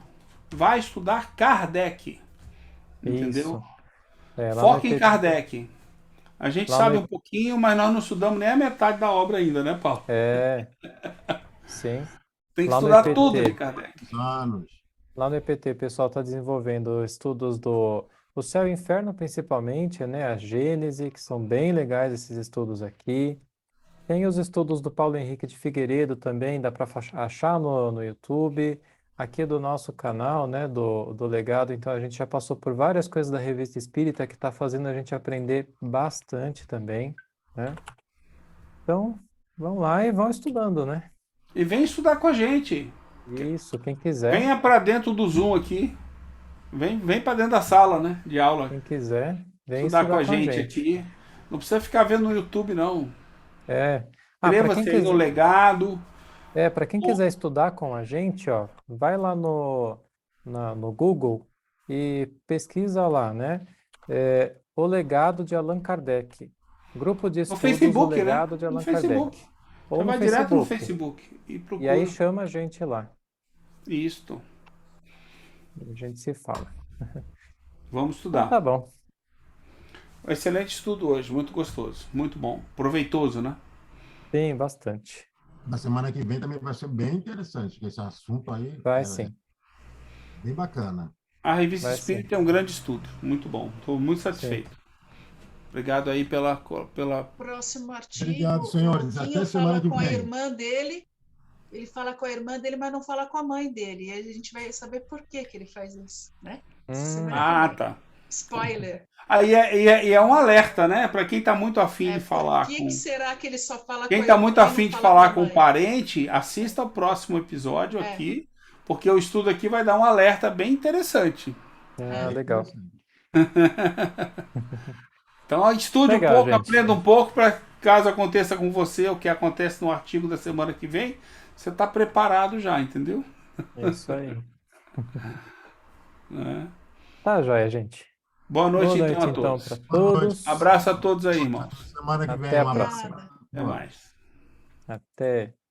S2: Vai estudar Kardec, entendeu?
S1: Isso. Lá no
S2: Foque em
S1: EPT,
S2: Kardec. A gente
S1: lá no,
S2: sabe um
S1: E-
S2: pouquinho, mas nós não estudamos nem a metade da obra ainda, né, Paulo?
S1: é, sim.
S2: Tem que
S1: Lá no
S2: estudar tudo de
S1: EPT,
S2: Kardec.
S4: Anos.
S1: lá no EPT, o pessoal está desenvolvendo estudos do céu e inferno, principalmente, né? A Gênese, que são bem legais esses estudos aqui. Tem os estudos do Paulo Henrique de Figueiredo também, dá para achar no YouTube. Aqui do nosso canal, né, do Legado, então a gente já passou por várias coisas da Revista Espírita que está fazendo a gente aprender bastante também, né? Então, vão lá e vão estudando, né?
S2: E vem estudar com a gente.
S1: Isso, quem quiser,
S2: Venha para dentro do Zoom aqui. Vem para dentro da sala, né, de aula.
S1: vem
S2: Estudar com
S1: estudar
S2: a
S1: com a
S2: gente
S1: gente.
S2: aqui. Não precisa ficar vendo no YouTube, não.
S1: É. Para quem
S2: Inscreva-se aí no
S1: quiser,
S2: Legado.
S1: para quem quiser estudar com a gente, ó, vai lá no Google e pesquisa lá, né? O Legado de Allan Kardec. Grupo de
S2: No
S1: Estudos O
S2: Facebook, né?
S1: Legado de
S2: No
S1: Allan
S2: Facebook.
S1: Kardec.
S2: Já
S1: Ou no
S2: vai direto no
S1: Facebook.
S2: Facebook e
S1: E aí
S2: procura.
S1: chama a gente lá.
S2: Isto.
S1: E a gente se fala.
S2: Vamos
S1: Então
S2: estudar.
S1: tá bom.
S2: Um excelente estudo hoje, muito gostoso, muito bom, proveitoso, né?
S1: Sim, bastante.
S4: Na semana que vem também vai ser bem interessante, porque esse assunto aí
S1: Vai
S4: é
S1: sim.
S4: bem bacana.
S2: A Revista
S1: Vai sim.
S2: Espírita é um grande estudo, muito bom, estou muito
S1: Sim.
S2: satisfeito. Obrigado aí pela...
S3: Próximo
S4: Obrigado,
S3: artigo, o
S4: senhores. Até
S3: Luquinho
S4: semana
S3: fala
S4: que
S3: com a
S4: vem.
S3: irmã dele, ele fala com a irmã dele, mas não fala com a mãe dele. E aí a gente vai saber por que que ele faz isso, né? Semana que
S2: Ah,
S3: vem.
S2: tá.
S3: Spoiler.
S2: Aí é um alerta, né? Para quem está muito afim de
S3: Por
S2: falar
S3: que
S2: com...
S3: que será que ele só fala
S2: Quem
S3: com a
S2: está
S3: irmã
S2: muito
S3: e não
S2: afim de
S3: fala com
S2: falar
S3: a
S2: com o
S3: mãe?
S2: parente, assista o próximo episódio
S3: É.
S2: aqui, porque o estudo aqui vai dar um alerta bem interessante.
S1: Ah,
S4: Bem
S1: legal.
S4: interessante.
S2: Então estude um
S1: Legal,
S2: pouco,
S1: gente.
S2: aprenda um pouco, para caso aconteça com você o que acontece no artigo da semana que vem, você está preparado já, entendeu?
S1: Isso aí.
S2: Né?
S1: Tá, joia, gente.
S2: Boa
S1: Boa
S2: noite então
S1: noite,
S2: a
S1: então, para
S2: todos.
S4: Boa noite.
S1: todos.
S2: Abraço a todos aí, irmãos.
S4: Semana que vem,
S1: Até a
S4: um abraço.
S1: próxima.
S3: Obrigada.
S2: Até mais.
S1: Até.